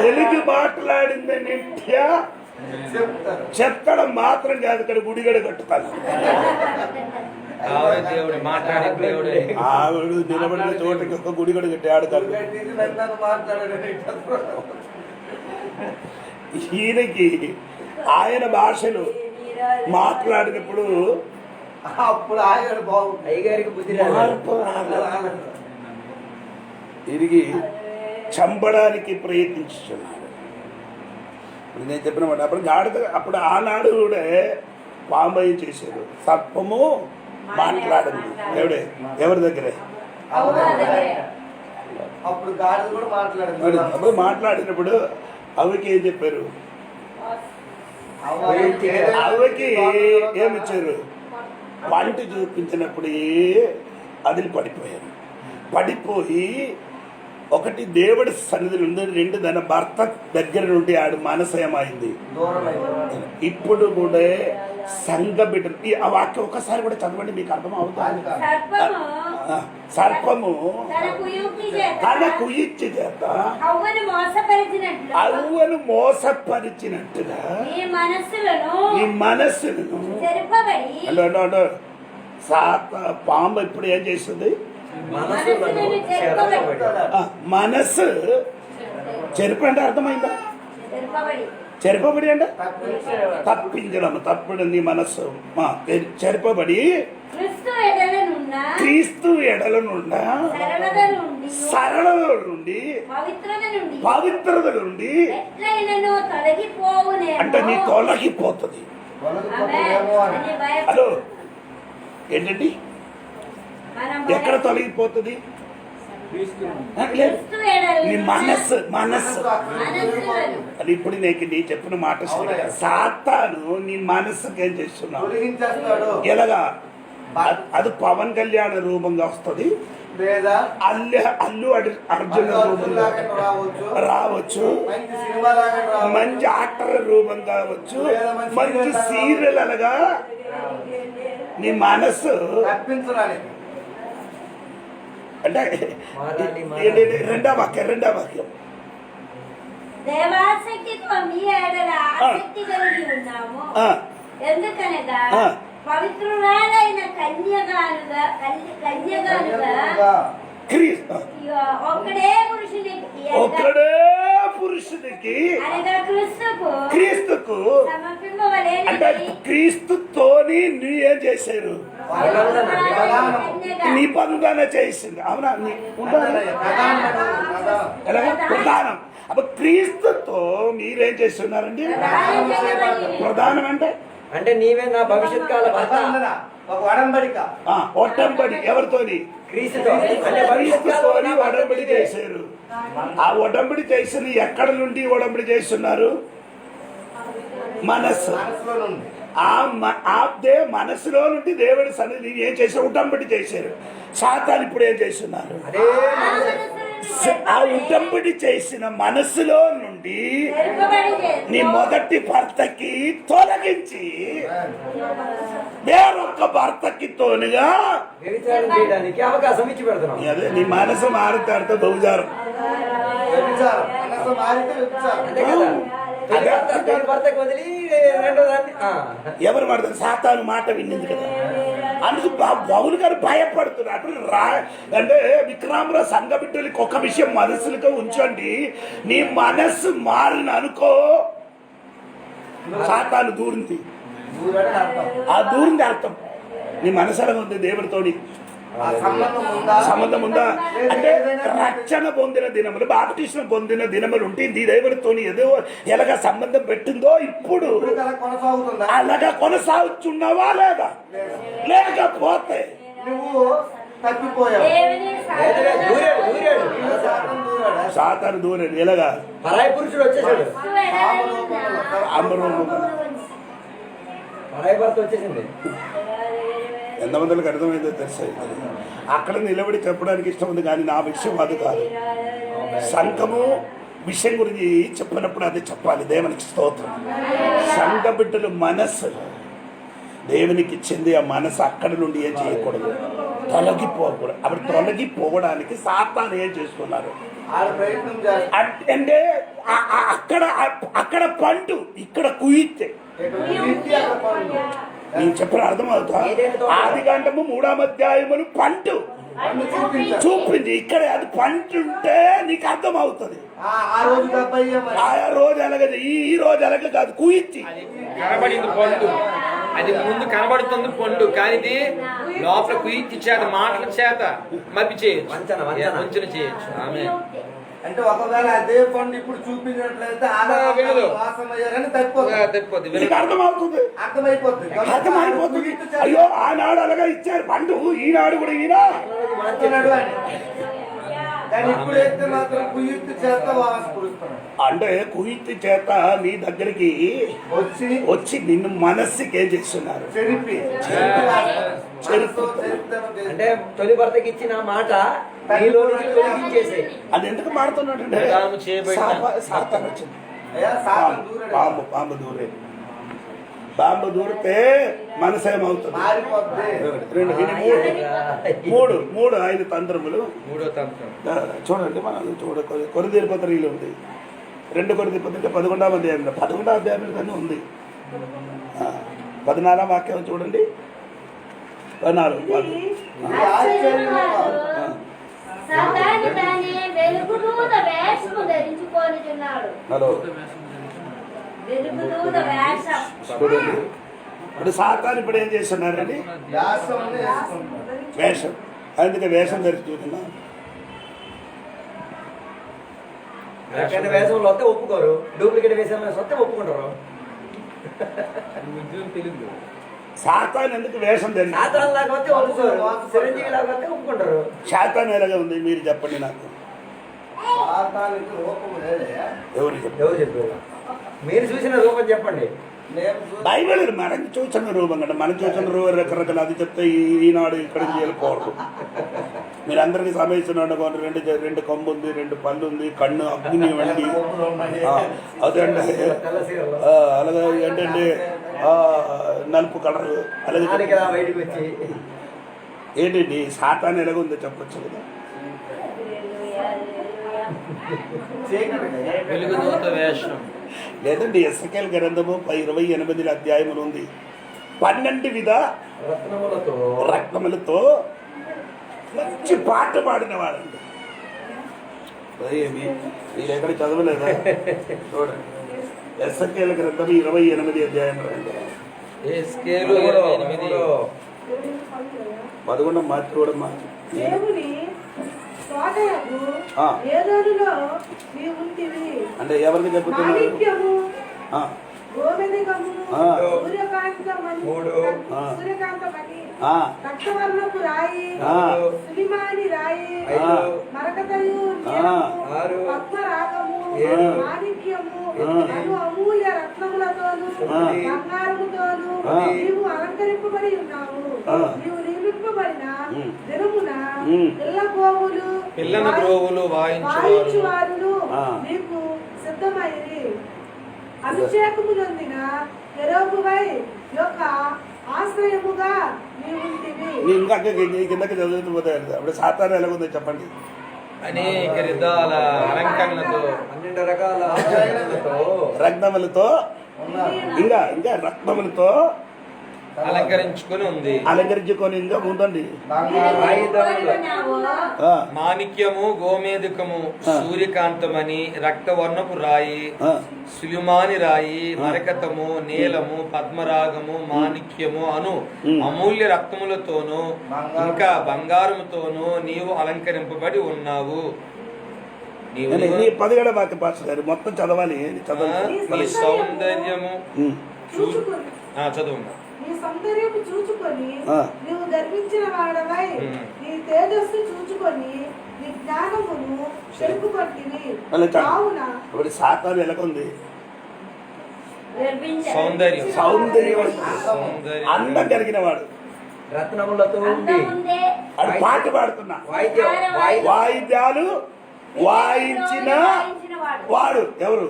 తెలుగు మాట్లాడింది నిత్య చెప్తారు. చెత్తడం మాత్రం కాదు, ఇక్కడ గుడిగడ కట్టుతాను. ఆవిడ దేవుడు మాట్లాడే దేవుడే. ఆవిడ నిలబడిన చోటకి ఒక గుడిగడ కట్టి ఆడతాడు. ఇది నన్ను మాట్లాడాడు. ఈయనకి ఆయన భాషలు మాట్లాడినప్పుడు అప్పుడు ఆయన బాగుంది. అయ్యగారికి బుద్ధి రాదు. మార్పు రాలేదు. తిరిగి చంపడానికి ప్రయత్నించున్నాడు. ఇప్పుడు నేను చెప్పిన మాట అప్పుడు గాడిద, అప్పుడు ఆనాడు కూడా పాంబయ్య చేశారు, సర్పము మాట్లాడింది. ఎవడే ఎవరి దగ్గరే అప్పుడు గాడిద కూడా మాట్లాడింది. అప్పుడు మాట్లాడినప్పుడు అవికి ఏం చెప్పారు? అవ్వకి ఏమిచ్చారు? పంట చూపించినప్పుడు అదిలి పడిపోయారు. పడిపోయి ఒకటి దేవుడి సన్నిధి నుండి, రెండు తన భర్త దగ్గర నుండి ఆడు మనసయమైంది. ఇప్పుడు కూడా సంఘ బిడ్డలు ఆ వాక్యం ఒకసారి కూడా చదవండి, మీకు అర్థం అవుతుంది. సర్పము తన కుయిచ్చి చేత అవ్వను మోసపరిచినట్టుగా నీ మనస్సును అంటే పాము ఇప్పుడు ఏం చేస్తుంది? మనస్సు చెరుపు అంటే అర్థమైందా? చెరపబడి అంటే తప్పించడం, తప్పుడు నీ మనస్సు చెరపబడి క్రీస్తు ఎడలనుండా సరళ నుండి పవిత్రత నుండి అంటే నీ తొలగిపోతుంది. హలో ఏంటండి ఎక్కడ తొలగిపోతుంది? నీ మనస్సు మనస్సు అది ఇప్పుడు నీ చెప్పిన మాట సాతాను నీ మనస్సుకి ఏం చేస్తున్నావు? ఎలాగా? అది పవన్ కళ్యాణ్ రూపంగా వస్తుంది, లేదా అల్లు అర్జున్ రూపంగా రావచ్చు, మంచి యాక్టర్ రూపంగా వచ్చు, మంచి సీరియల్ అనగా నీ మనస్సు తప్పించడానికి. అంటే రెండో వాక్యం దేవాసక్తితో మీ ఎడల ఆసక్తి కలిగి ఉన్నాము. ఎందుకనగా పవిత్రురాలైన కన్యగానుగా ఒక్కడే పురుషునికి అనగా క్రీస్తుకు అంటే క్రీస్తుతోని నువ్వేం చేశారు? నిబంధన చేసింది. అవునా? ప్రధానం. అప్పుడు క్రీస్తుతో మీరేం చేస్తున్నారండి? ప్రధానం అంటే నీవే నా భవిష్యత్ కాల భర్త. ఒడంబడి ఎవరితోని? క్రీస్తుతోని ఒడంబడి చేశారు. ఆ ఒడంబడి చేసిన ఎక్కడ నుండి ఒడంబడి చేస్తున్నారు? మనస్సు. మనసులో నుండి దేవుడి సన్నిధి ఏం చేశారు? ఉటంబడి చేశారు. సాతాను ఇప్పుడు ఏం చేస్తున్నారు? ఆ ఉటంబడి చేసిన మనసులో నుండి నీ మొదటి భర్తకి తొలగించి వేరొక్క భర్తకి తోనుగా చేయడానికి అవకాశం ఇచ్చి పెడుతున్నాం. అదే నీ మనసు మారుతాడుతో బహుజారం. ఎవరు పడతారు? సాతాను మాట విన్నింది కదా. అందుకు పౌలు గారు భయపడుతున్నారు. అంటే విక్రమరావు సంఘ బిడ్డలకి ఒక విషయం మనసులుగా ఉంచండి, నీ మనస్సు మారిన అనుకో సాతాను దూరింది. ఆ దూరింది అర్థం నీ మనసులో ఉంది దేవుడితోని ఆ సంబంధం ఉందా? సంబంధం ఉందా అంటే రక్షణ పొందిన దినములు బాప్టిస్మ పొందిన దినములు ఉంటుంది దేవుడితోని ఏదో ఎలాగ సంబంధం పెట్టిందో ఇప్పుడు ఇప్పుడు అలా కొనసాగుతుందా? అలాగా కొనసాగుతున్నావా లేదా? లేకపోతే నువ్వు తప్పిపోయావు. దూరాడు శాతం దూరాడా? సాతాను దూరం ఎలాగా పరాయి పురుషుడు వచ్చేసాడు, పరాయి భర్త వచ్చేసింది. ఎంతమందికి అర్థమైందో తెలుసు. అక్కడ నిలబడి చెప్పడానికి ఇష్టం ఉంది కానీ నా విషయం అది కాదు. సంఘము విషయం గురించి చెప్పినప్పుడు అది చెప్పాలి. దేవునికి స్తోత్రం. సంఘ బిడ్డలు మనస్సు దేవునికి ఇచ్చింది. ఆ మనసు అక్కడ నుండి ఏం చేయకూడదు, తొలగిపోకూడదు. అప్పుడు తొలగిపోవడానికి సాతాను ఏం చేస్తున్నారు ఆడ ప్రయత్నం చేస్తా. అంటే అక్కడ అక్కడ పండు ఇక్కడ కుయితే నేను చెప్పిన అర్థమవుతా. ఆదికాండము 3వ అధ్యాయములు పండు చూపింది. ఇక్కడ అది పంటుంటే నీకు అర్థం అవుతుంది. ఆ రోజు డబ్బయ్యా మరి. ఆయా రోజు అలాగే ఈ రోజు అలాగే కాదు కుయిచ్చి కనబడింది పండు, అది ముందు కనబడుతుంది పండు, కానీ ఇది లోపల కుయిచ్చి చేత మాటల చేత మప్పి చేయొచ్చు, వంచన చేయొచ్చు. ఆమె అంటే ఒకవేళ అదే పండు ఇప్పుడు చూపించినట్లయితే వినదు. మోసమయ్యారని తప్పిపోతుంది. తప్పిపోద్ది. నీకు అర్థమవుతుంది, అర్థమైపోతుంది. అర్థమైపోతుంది. అయ్యో ఆనాడు అలాగా ఇచ్చారు పండు, ఈనాడు కూడా ఈయన అంటున్నాడు అని. కానీ ఇప్పుడైతే మాత్రం కుయుక్తి చేత వాసపరుస్తున్నాడు. అంటే కుయిత్తి చేత నీ దగ్గరికి వచ్చి నిన్ను మనస్సుకి ఏం చేస్తున్నారు, చెరిపి అంటే తొలి భర్తకి ఇచ్చిన మాట నీలో నుంచి తొలగించేసే. అది ఎందుకు మాడుతున్నాడు అంటే ప్రదానము చేయబడిన సాతాను వచ్చింది. అయ్యా సాతం దూరాడు. పాము దూరే, పాము దూరితే మనసు ఏమవుతుంది? మారిపోద్ది. మూడు 5 తంత్రములు. మూడో తంత్రం చూడండి మనం కొరిదీరు పత్రికలు ఉంది. 2 కొరింథీ పత్రిక 11వ అధ్యాయంలో 11వ అధ్యాయంలో కానీ ఉంది. 14వ వాక్యం చూడండి. 14 హలో చూడండి. ఇప్పుడు సాతాను ఇప్పుడు ఏం చేస్తున్నారండి? వ్యాసం వేసుకుంటాడు. వేషం. అందుకే వేషం ధరించి చూస్తున్నా. ఎక్కడ వేషంలో వస్తే ఒప్పుకోరు, డూప్లికేట్ వేషంలో వస్తే ఒప్పుకుంటారు. తెలుగు సాతాను ఎందుకు వేషం ధరించి? సాతాన్ లాగా వస్తే ఒప్పుకోరు, చిరంజీవి లాగా వస్తే ఒప్పుకుంటారు. సాతాను ఎలాగా ఉంది మీరు చెప్పండి నాకు. సాతానికి రూపం లేదే. ఎవరు చెప్పండి? ఎవరు చెప్పారు? మీరు చూసిన రూపం చెప్పండి. నేను చూ- బైబిల్ మనకి చూసిన రూపం కంటే మనం చూసిన రూపం రకరకాల అది చెప్తే ఈనాడు ఇక్కడికి వెళ్ళిపోవడం. మీరు అందరికీ సమయిస్తున్నాడు. 2 కొమ్ము ఉంది, 2 పళ్ళు ఉంది, కన్ను అగ్ని వండి అదండి. తెల్ల సీరలో అలాగే ఏంటంటే నలుపు కలర్ అలాగే దానికి ఇలా బయటకు వచ్చి ఏంటండి సాతాను ఎలాగుందో చెప్పొచ్చు కదా. చీకటి. వెలుగు దూత వేషం. లేదండి ఎస్ఎకేల్ గ్రంథము 28వ అధ్యాయములు ఉంది. 12 విధ రత్నములతో మంచి పాట పాడిన వాడండి. మీరు ఎక్కడ చదవలేదా? చూడండి ఎస్ఎకేల్ గ్రంథం 28వ అధ్యాయం రండి. ఎస్కేలు 28. 11 మార్చి చూడమ్మా. దేవుని తోటయగు ఏదోనులో నీవు ఉంటివి. అంటే ఎవరికి చెబుతున్నారు? మాణిక్యము, ఆ, గోమెదిగము, ఆ. సూర్యకాంతమణి, ఆ. సూర్యకాంతమణి, ఆ, రక్తవర్ణపు రాయి, ఆ. సులిమాని రాయి, ఆ. మరకతయు, ఆ. పద్మరాగము, ఆ. మాణిక్యము, ఆ. అను అమూల్య రత్నములతోను, ఆ. బంగారముతోను ఆ. నీవు అలంకరింపబడి ఉన్నావు. ఆ. నీవు నియమింపబడిన ఉమ్. దినమున ఉమ్. పిల్లగోవులు, పిల్లల గ్రోవులు వాయించువారు వాయించువారును ఆ. నీకు సిద్ధమైరి. అభిషేకము నొందిన కెరూబువై యొక్క ఆశ్రయముగా నీవుంటివి. నేను ఇంకా కిందకి చదువుతూ పోతాయి. అప్పుడు సాతాను ఎలాగుందో చెప్పండి. అనేక విధాల అలంకరణలతో 12 రకాల ఆభరణాలతో రత్నములతో ఉన్నారు. ఇంకా రత్నములతో అలంకరించుకొని ఉంది. అలంకరించుకొని ఇంకా ఉందండి. బంగారు ఆ, మాణిక్యము, గోమేధికము, సూర్యకాంతమని, రక్తవర్ణపు రాయి, ఆ, సులిమాని రాయి, మరకతము, నీలము, పద్మరాగము, మాణిక్యము అను అమూల్య రక్తములతోనూ ఇంకా బంగారముతోనూ నీవు అలంకరింపబడి ఉన్నావు. నీవు నీ 17వ వాక్య పాస్టర్ గారు మొత్తం చదవాలి. చదవాలి. నీ సౌందర్యము చూచుకొని చదువు. నీ సౌందర్యము చూచుకొని ఆ. నీవు గర్వించిన వాడవై నీ తేజస్సు చూచుకొని నీ జ్ఞానమును చెరుపుకొట్టివి. అలా చాలు. కావున ఇప్పుడు సాతాను ఎలాగుంది? సౌందర్యం సౌందర్యం, సౌందర్యం అందం కలిగిన వాడు. రత్నములతో ఉండి అది పాట పాడుతున్నా, వాయిద్యాలు వాయించిన వాడు ఎవరు?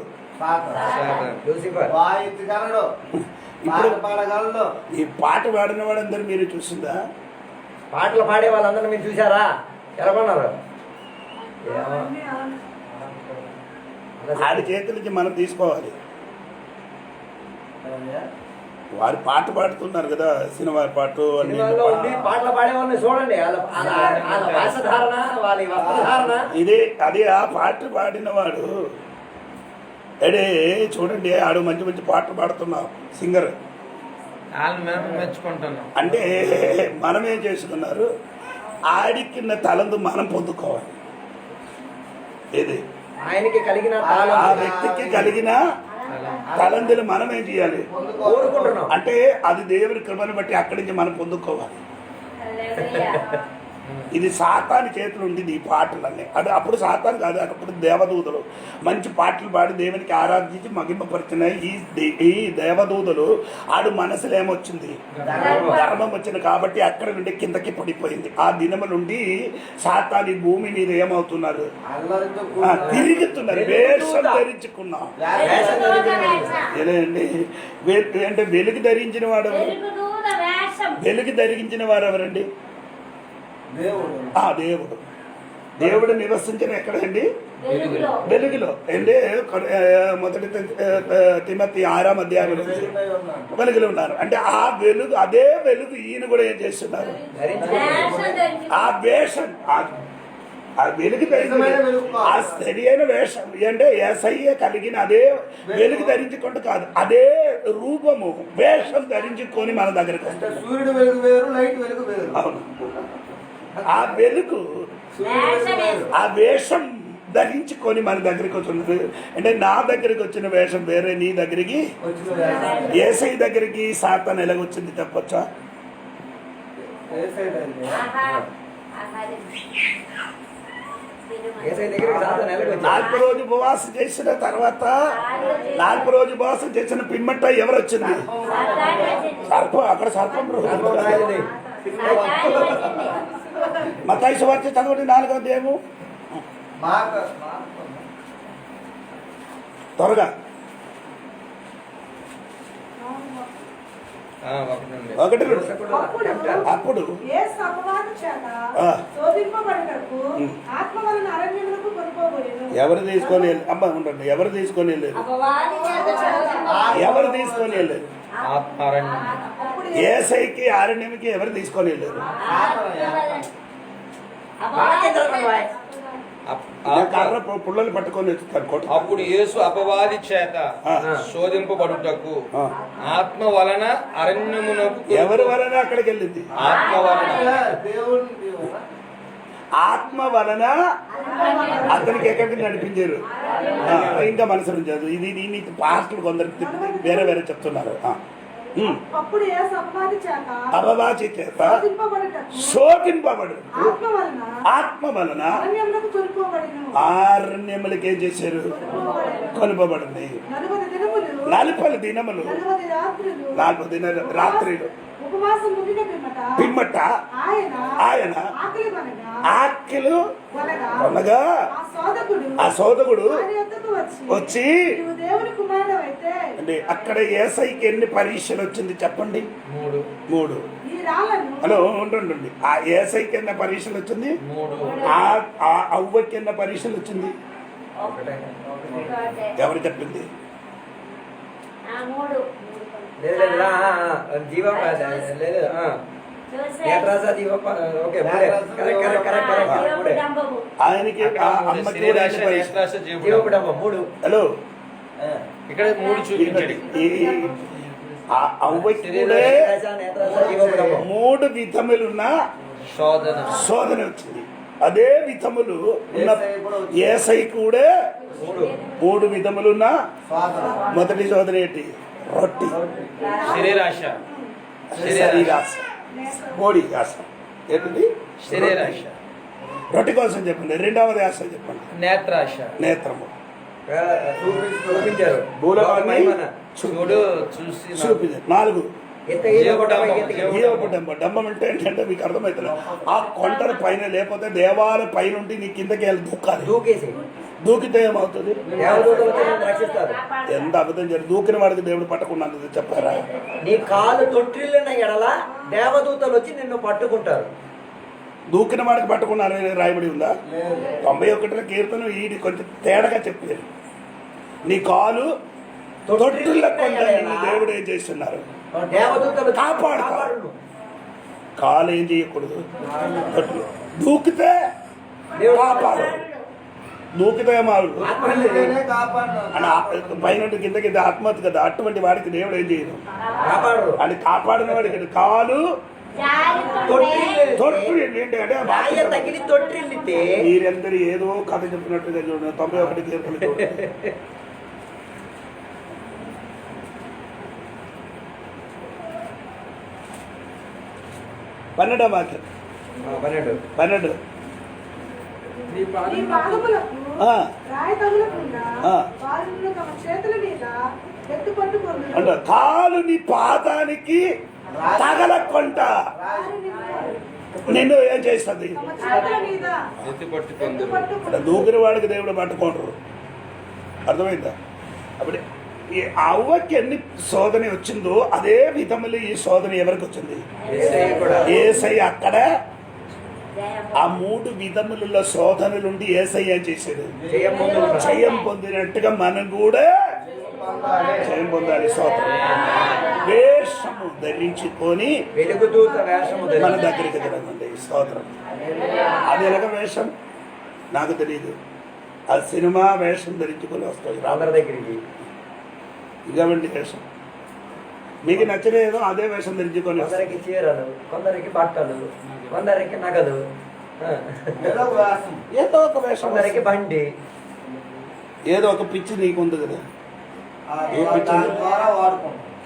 లూసిఫర్. వాయించగలడు, ఇప్పుడు పాట పాడగలడు. ఈ పాట పాడిన వాడందరూ మీరు చూసిందా? పాటలు పాడే వాళ్ళందరూ మీరు చూసారా? ఎలా ఉన్నారు? వాడి చేతి నుంచి మనం తీసుకోవాలి. వారు పాట పాడుతున్నారు కదా, సినిమా పాట అన్ని సినిమాల్లో ఉండి పాటలు పాడే వాళ్ళని చూడండి. వాళ్ళ వేషధారణ, వాళ్ళ వస్త్రధారణ. ఇదే అదే ఆ పాట పాడిన వాడు. అడే చూడండి, ఆడు మంచి మంచి పాటలు పాడుతున్నాం, సింగర్. వాళ్ళని మేము మెచ్చుకుంటున్నాం. అంటే మనం ఏం చేసుకున్నారు? ఆడికిన్న తలందు మనం పొందుకోవాలి. ఏది ఆయనకి కలిగిన ఆ తాళం వ్యక్తికి కలిగిన తలందులు మనం ఏం చేయాలి? కోరుకుంటున్నాం. అంటే అది దేవుని కృపను బట్టి అక్కడి నుంచి మనం పొందుకోవాలి. ఇది సాతాని చేతులు ఉండేది ఈ పాటలన్నీ. అది అప్పుడు సాతాను కాదు, అప్పుడు దేవదూతలు మంచి పాటలు పాడి దేవునికి ఆరాధించి మహిమపరిచిన ఈ దేవదూతలు ఆడు మనసులో ఏమొచ్చింది? ధర్మం వచ్చింది కాబట్టి అక్కడ నుండి కిందకి పడిపోయింది. ఆ దినము నుండి సాతాని భూమి మీద ఏమవుతున్నారు? తిరుగుతున్నారు. వేషం ధరించుకున్నాం. ఏదండి అంటే వెలుగు ధరించిన వాడు ఎవరు? వెలుగు ధరించిన వారు ఎవరండి? దేవుడు. దేవుడు నివసించిన ఎక్కడండి? వెలుగులో. అంటే మొదటి తిమోతి 6వ అధ్యాయం వెలుగులో ఉన్నారు. అంటే ఆ వెలుగు, అదే వెలుగు ఈయన కూడా ఏం చేస్తున్నారు? ఆ వేషం, ఆ వెలుగు ఆ సరి అయిన వేషం అంటే యేసయ్య కలిగిన అదే వెలుగు ధరించుకుంటూ కాదు, అదే రూపము వేషం ధరించుకొని మన దగ్గరకు వస్తుంది. సూర్యుడు వెలుగు వేరు, లైట్ వెలుగు వేరు. అవును. ఆ వెలుగు ఆ వేషం ధరించుకొని మన దగ్గరికి వస్తున్నది. అంటే నా దగ్గరికి వచ్చిన వేషం వేరే, నీ దగ్గరికి యేసయ్య దగ్గరికి సాతాను ఎలాగొచ్చింది చెప్పొచ్చా? యేసయ్య దగ్గరికి సాతాను ఎలాగొచ్చాడు? 4 రోజు ఉపవాసం చేసిన తర్వాత 4 రోజు ఉపవాసం చేసిన పిమ్మట ఎవరు వచ్చింది? సర్పం. అక్కడ సర్పం రాయలది. మత్తయి సువార్త చదవండి 4వ అధ్యాయము త్వరగా. ఒకటి అప్పుడు యేసు అపవాది చేత శోధింపబడుటకు ఆత్మ వలన అరణ్యములకు కొనుక్కోబడెను. ఎవరు తీసుకొని అమ్మ ఉండండి, ఎవరు తీసుకొని వెళ్ళారు? ఎవరు తీసుకొని వెళ్ళారు? యేసయ్యకి అరణ్యంకి ఎవరు తీసుకొని వెళ్ళారు? కర్ర పుల్లలు పట్టుకొని వచ్చి అప్పుడు యేసు అపవాది చేత శోధింపబడుటకు ఆత్మ వలన అరణ్యమునకు. ఎవరి వలన అక్కడికి వెళ్ళింది? ఆత్మ వలన. ఆత్మ వలన అతనికి ఎక్కడికి నడిపించారు? ఇంకా మనసు ఉంచారు. ఇది దీన్ని పాస్టర్లు కొందరు వేరే వేరే చెప్తున్నారు. అప్పుడు యేసు అపవాది చేత అపవాది చేత శోధింపబడుటకు శోధింపబడు ఆత్మ వలన అరణ్యములకు కొనుక్కోబడెను. అరణ్యములకి ఏం చేశారు? కొనుపబడింది. 40 దినములు 40 రాత్రులు ఉపవాసం ముగిన పిమ్మట ఆయన ఆకలి కొనగా ఆ సోదకుడు వచ్చి అంటే అక్కడ యేసయ్యకి ఎన్ని పరీక్షలు వచ్చింది చెప్పండి? 3. హలో ఉండండి. ఆ యేసయ్యకి ఎన్ని పరీక్షలు వచ్చింది? 3. ఆ అవ్వకి ఎన్ని పరీక్షలు వచ్చింది? ఎవరు చెప్పింది? లేదు లేదు జీవ లేదు నేత్రాస జీవ ఓకే కరెక్ట్ మూడే ఆయనకి ఆ అమ్మకి కూడా శరీరాశ, ఎన్ని పరీక్ష? నేత్రాశ, జీవపు జీవపుడమ్మ 3 హలో ఇక్కడ 3 చూపించాడు. ఆ అవ్వకి కూడా నేత్రాస జీవపుడమ్మ 3 విధములున్న శోధన శోధన వచ్చింది. అదే విధములు ఉన్న ఏసై కూడా 3 విధములున్న మొదటి శోధన ఏంటి? రొట్టి, శరీరాశ, శరీరాశ, బోడి ఆశ. ఏంటిది? శరీరాశ, రొట్టి కోసం చెప్పండి. రెండవది ఆశ చెప్పండి. నేత్రాశ, నేత్రము. చూపించారు భూలోకాన్ని చూడు చూసి చూపింది. 4 జీవపుడమ్మ. డంబం అంటే ఏంటంటే మీకు అర్థమవుతుంది. ఆ కొండల పైన లేకపోతే దేవాలయ పైన ఉండి నీ కిందకి వెళ్ళి దూకాలి. దూకేసి దూకితే ఏమవుతుంది? దేవదూతలు వచ్చి నిన్ను రక్షిస్తారు. ఎంత అబద్ధం జరిగి దూకిన వాడికి దేవుడు పట్టుకున్నాను చెప్పారా? నీ కాలు తొట్టిల్లిన ఎడల దేవదూతలు వచ్చి నిన్ను పట్టుకుంటారు. దూకిన వాడికి పట్టుకున్నారని రాయబడి ఉందా? 91 కీర్తన ఈడి కొంచెం తేడాగా చెప్పారు. నీ కాలు తొట్టిల్ల కొండ నిన్ను దేవుడు ఏం చేస్తున్నారు? దేవదూతలు కాపాడు. కాలు ఏం చేయకూడదు? తొట్టిల్లు. దూకితే కాపాడు. దూకితే మాడు పైన కిందకి ఆత్మహత్య కదా. అటువంటి వాడికి దేవుడు ఏం చేయదు? కాపాడు. అని కాపాడిన వాడికి కాలు తొట్టు ఏంటి అంటే రాయ తగిలి తొట్టిల్లితే మీరందరూ ఏదో కథ చెప్పినట్టుగా చూడండి. 91 కీర్తన చూడండి. పన్నెండవ వాక్యం 12. నీ పాదములకు ఆ. రాయి తగులకుండా ఆ. వారిని తమ చేతుల మీద ఎత్తు పట్టుకొని అంటే కాలు నీ పాదానికి తగలకొంట నిన్ను ఏం చేస్తుంది? తమ చేతుల మీద ఎత్తి పట్టుకుంది. ఎత్తు పట్టుకొని అంటే దూకిన వాడికి దేవుడు పట్టుకోండ్రు. అర్థమైందా? అప్పుడు ఈ అవ్వకి ఎన్ని శోధన వచ్చిందో అదే విధములు ఈ శోధన ఎవరికి వచ్చింది? ఏసై అక్కడ ఆ 3 విధములలో శోధనలుండి ఏసై ఏం చేశాడు? జయం పొందినట్టుగా మనం కూడా జయం పొందాలి. శోధన వేషము ధరించుకొని వెలుగుదూత వేషము మన దగ్గరికి తిరగండి. స్తోత్రం. అది ఎలాగ వేషం నాకు తెలియదు. ఆ సినిమా వేషం ధరించుకొని వస్తుంది అందరి దగ్గరికి. ఇటువంటి వేషం మీకు నచ్చిన ఏదో అదే వేషం ధరించుకొని వస్తుంది. కొందరికి చీరలు, కొందరికి బట్టలు, కొందరికి నగదు, ఏదో ఒక వేషం కొందరికి బండి. ఏదో ఒక పిచ్చి నీకు ఉంది కదా. ఏ పిచ్చి ఉంది?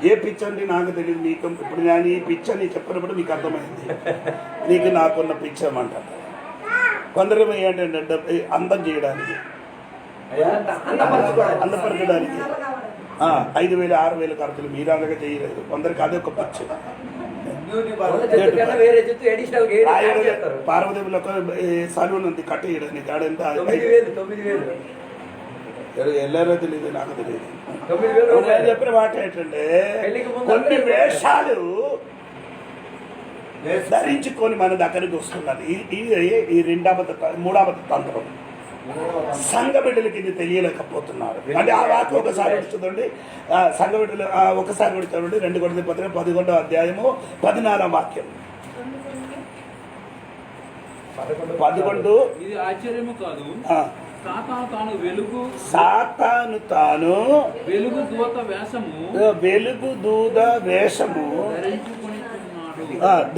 ఏ పిచ్చి అంటే నాకు తెలియదు. మీకు ఇప్పుడు నేను ఈ పిచ్చి అని చెప్పినప్పుడు మీకు అర్థమైంది. నీకు నాకున్న పిచ్చి ఏమంటారు. కొందరు ఏంటంటే అందం చేయడానికి, అందపరచడానికి 5,000 6,000 ఖర్చులు మీరాలుగా చేయలేదు. కొందరికి అదే ఒక పిచ్చి. వేరే చెట్టు అడిషనల్ పార్వతీపులో సలూన్ ఉంది కట్టేయడానికి. ఆడంతా 9,000 వెళ్ళారో తెలియదు, నాకు తెలియదు. 9,000 నేను చెప్పిన మాట ఏంటంటే కొన్ని వేషాలు ధరించుకొని మన దగ్గరికి వస్తున్నారు. ఈ 3వ తంత్రం. సంఘ బిడ్డలకి ఇది తెలియలేకపోతున్నారు. అంటే ఆ వాక్యం ఒకసారి చూడండి. సంఘ బిడ్డలు ఒకసారి కూడా చూడండి. 2 కొరింథీ పత్రిక 11వ అధ్యాయము 14వ వాక్యం. 11. ఇది ఆశ్చర్యము కాదు. సాతాను తాను వెలుగు దూత వేషము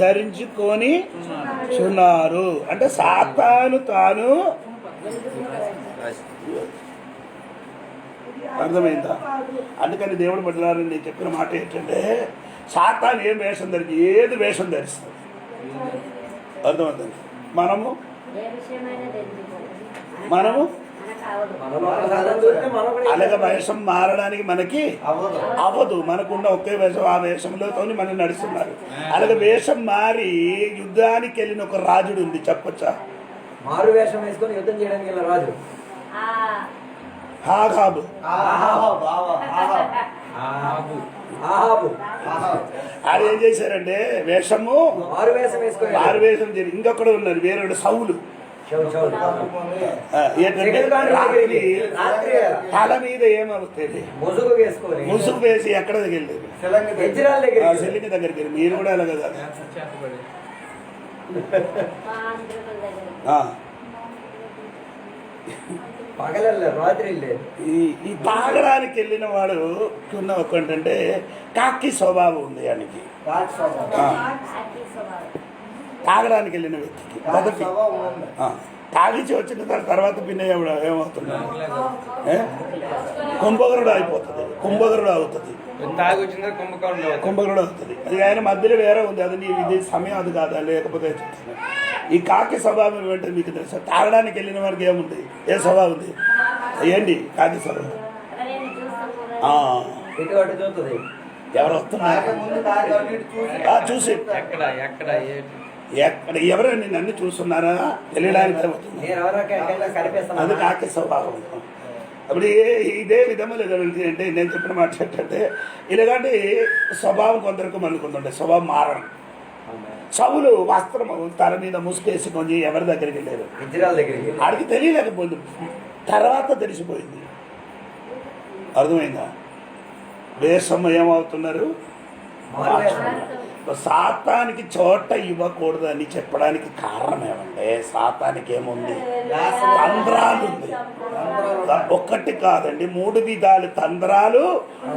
ధరించుకొని చున్నారు. అంటే సాతాను తాను. అర్థమైందా? అందుకని దేవుడు బిడ్డలారని నేను చెప్పిన మాట ఏంటంటే సాతాను ఏం వేషం ధరించి ఏది వేషం ధరిస్తుంది. అర్థమవుతుంది. మనము అలాగ వేషం మారడానికి మనకి అవ్వదు. మనకున్న ఒకే వేషం, ఆ వేషంలోతో మనం నడుస్తున్నారు. అలాగే వేషం మారి యుద్ధానికి వెళ్ళిన ఒక రాజుడు ఉంది. చెప్పచ్చా? మారు వేషం వేసుకొని యుద్ధం చేయడానికి వెళ్ళిన రాజు ఆహాబు. అది ఏం చేశారంటే వేషము మారు వేషం వేసుకొని మారు వేషం ఇంకొకడు ఉన్నారు వేరే సౌలు. ఏంటంటే రాత్రి తల మీద ఏమవుతుంది ముసుగు వేసుకొని ముసుగు వేసి ఎక్కడ వెళ్ళేది గెజ్జిరాల దగ్గరికి సెల్లింగ్ దగ్గరికి వెళ్ళి మీరు కూడా అలాగే కదా పగలెళ్ళారు రాత్రి వెళ్ళారు. ఈ తాగడానికి వెళ్ళిన వాడు ఉన్న ఒక ఏంటంటే కాకి స్వభావం ఉంది ఆయనకి. తాగడానికి వెళ్ళిన వ్యక్తికి మొదటి తాగిచి వచ్చిన తర్వాత పిన్న ఏమవుతున్నాడు కుంభకరుడు అయిపోతుంది, కుంభకరుడు అవుతుంది, తాగి వచ్చిన కుంభకోణంలో కుంభకరుడు అవుతుంది. అది ఆయన మధ్యలో వేరే ఉంది, అది ఇది సమయం అది కాదా లేకపోతే చెప్తాను. ఈ కాకి స్వభావం ఏమంటే మీకు తెలుసా? తాగడానికి వెళ్ళిన వారికి ఏముంది, ఏ స్వభావం ఉంది? ఏంటి కాకి స్వభావం? ఇటు అటు చూస్తుంది. ఎవరు వస్తున్నారు చూసి ఎక్కడ ఎక్కడ ఎక్కడ ఎవరైనా నన్ను చూస్తున్నారా తెలియడానికి నేను ఎవరో కనిపిస్తాను. అది కాకి స్వభావం. అప్పుడు ఇదే విధములు అంటే నేను చెప్పిన మాట ఏంటంటే ఇలాంటి స్వభావం కొందరికి మనకుంటుండే స్వభావం మారడం. చవులు వస్త్రం తల మీద ముసుకేసుకొని ఎవరి దగ్గరికి వెళ్ళారు? గెజ్జిరాల దగ్గరికి. ఆడికి తెలియలేకపోయింది, తర్వాత తెలిసిపోయింది. అర్థమైందా? వేషం ఏమవుతున్నారు? సాతానికి చోట ఇవ్వకూడదు అని చెప్పడానికి కారణం ఏమంటే సాతానికి ఏముంది? తంత్రాలు ఉంది. ఒక్కటి కాదండి, 3 విధాలు తంత్రాలు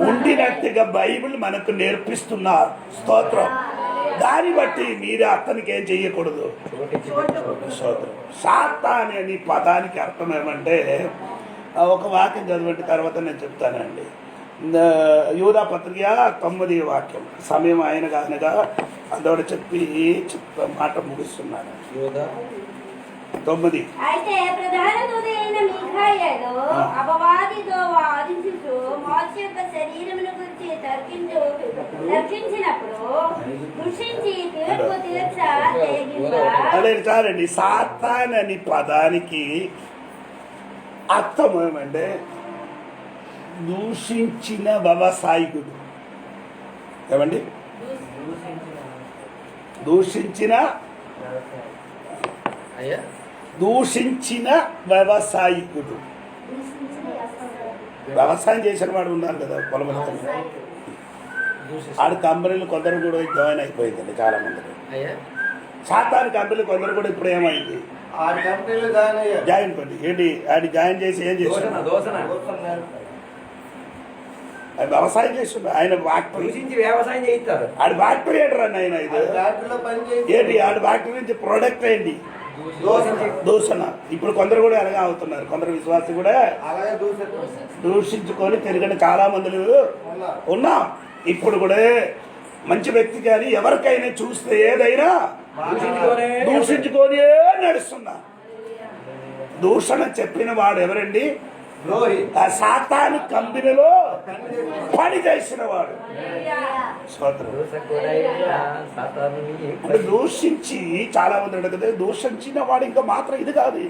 ఉండినట్టుగా బైబిల్ మనకు నేర్పిస్తున్నారు. స్తోత్రం. దాన్ని బట్టి మీరు అతనికి ఏం చెయ్యకూడదు. స్తోత్రం. సాతాని అని పదానికి అర్థం ఏమంటే ఒక వాక్యం చదవండి, తర్వాత నేను చెప్తానండి. యూదా పత్రిక 9వ వాక్యం. సమయం ఆయన కానగా అందోడు చెప్పి మాట ముగిస్తున్నాను. 9. అయితే ప్రధాన దూతయైన మీకాయేలు అపవాదితో వాదించుచు మోషే యొక్క శరీరమును గురించి తర్కించినప్పుడు కృషించి తీర్పు అదే చాలండి. సాతాన్ అని పదానికి అర్థం ఏమంటే దూషించిన వ్యవసాయకుడు. ఏమండి? దూషించిన అయ్యా దూషించిన వ్యవసాయకుడు. వ్యవసాయం చేసిన వాడు ఉన్నారు కదా పొలం. ఆడ కంపెనీలు కొందరు కూడా జాయిన్ అయిపోయిందండి చాలా మంది. అయ్యా సాతాన్ కంపెనీలు కొందరు కూడా ఇప్పుడు ఏమైంది జాయిన్ పడి ఏంటి ఆడి జాయిన్ చేసి ఏం చేశారు? వ్యవసాయం చేస్తుండ్రు. ఆయన వ్యవసాయం చేయిస్తారు. ఆడి ఫ్యాక్టరీ ఏంటారు అన్న ఆయన? ఇది ఏంటి ఆడి ఫ్యాక్టరీ నుంచి ప్రోడక్ట్ ఏంటి? దూషణ. ఇప్పుడు కొందరు కూడా అలాగే అవుతున్నారు. కొందరు విశ్వాసం కూడా దూషించుకొని తిరగని చాలా మంది ఉన్నాం. ఇప్పుడు కూడా మంచి వ్యక్తి కానీ ఎవరికైనా చూస్తే ఏదైనా దూషించుకొని నడుస్తున్నా. దూషణ చెప్పిన వాడు ఎవరండి? సాతాను కంపెనీలో పని చేసిన వాడు. అంటే దూషించి చాలా మంది కదా, దూషించిన వాడు ఇంకా మాత్రం ఇది కాదు.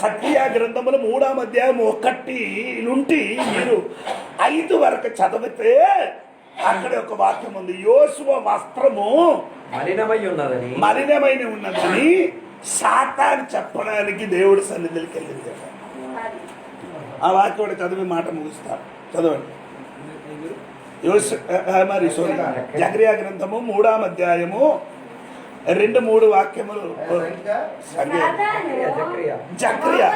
సత్య గ్రంథములు 3వ అధ్యాయం 1 నుండి మీరు 5 వరకు చదివితే అక్కడ ఒక వాక్యం ఉంది. యోసువ వస్త్రము మలినమైన ఉన్నదని సాతాను చెప్పడానికి దేవుడి సన్నిధికి వెళ్ళింది. ఆ వాక్యం కూడా చదివి మాట ముగిస్తారు. చదవండి. జకర్యా గ్రంథము 3వ అధ్యాయము 2-3 వాక్యములు. జకర్యా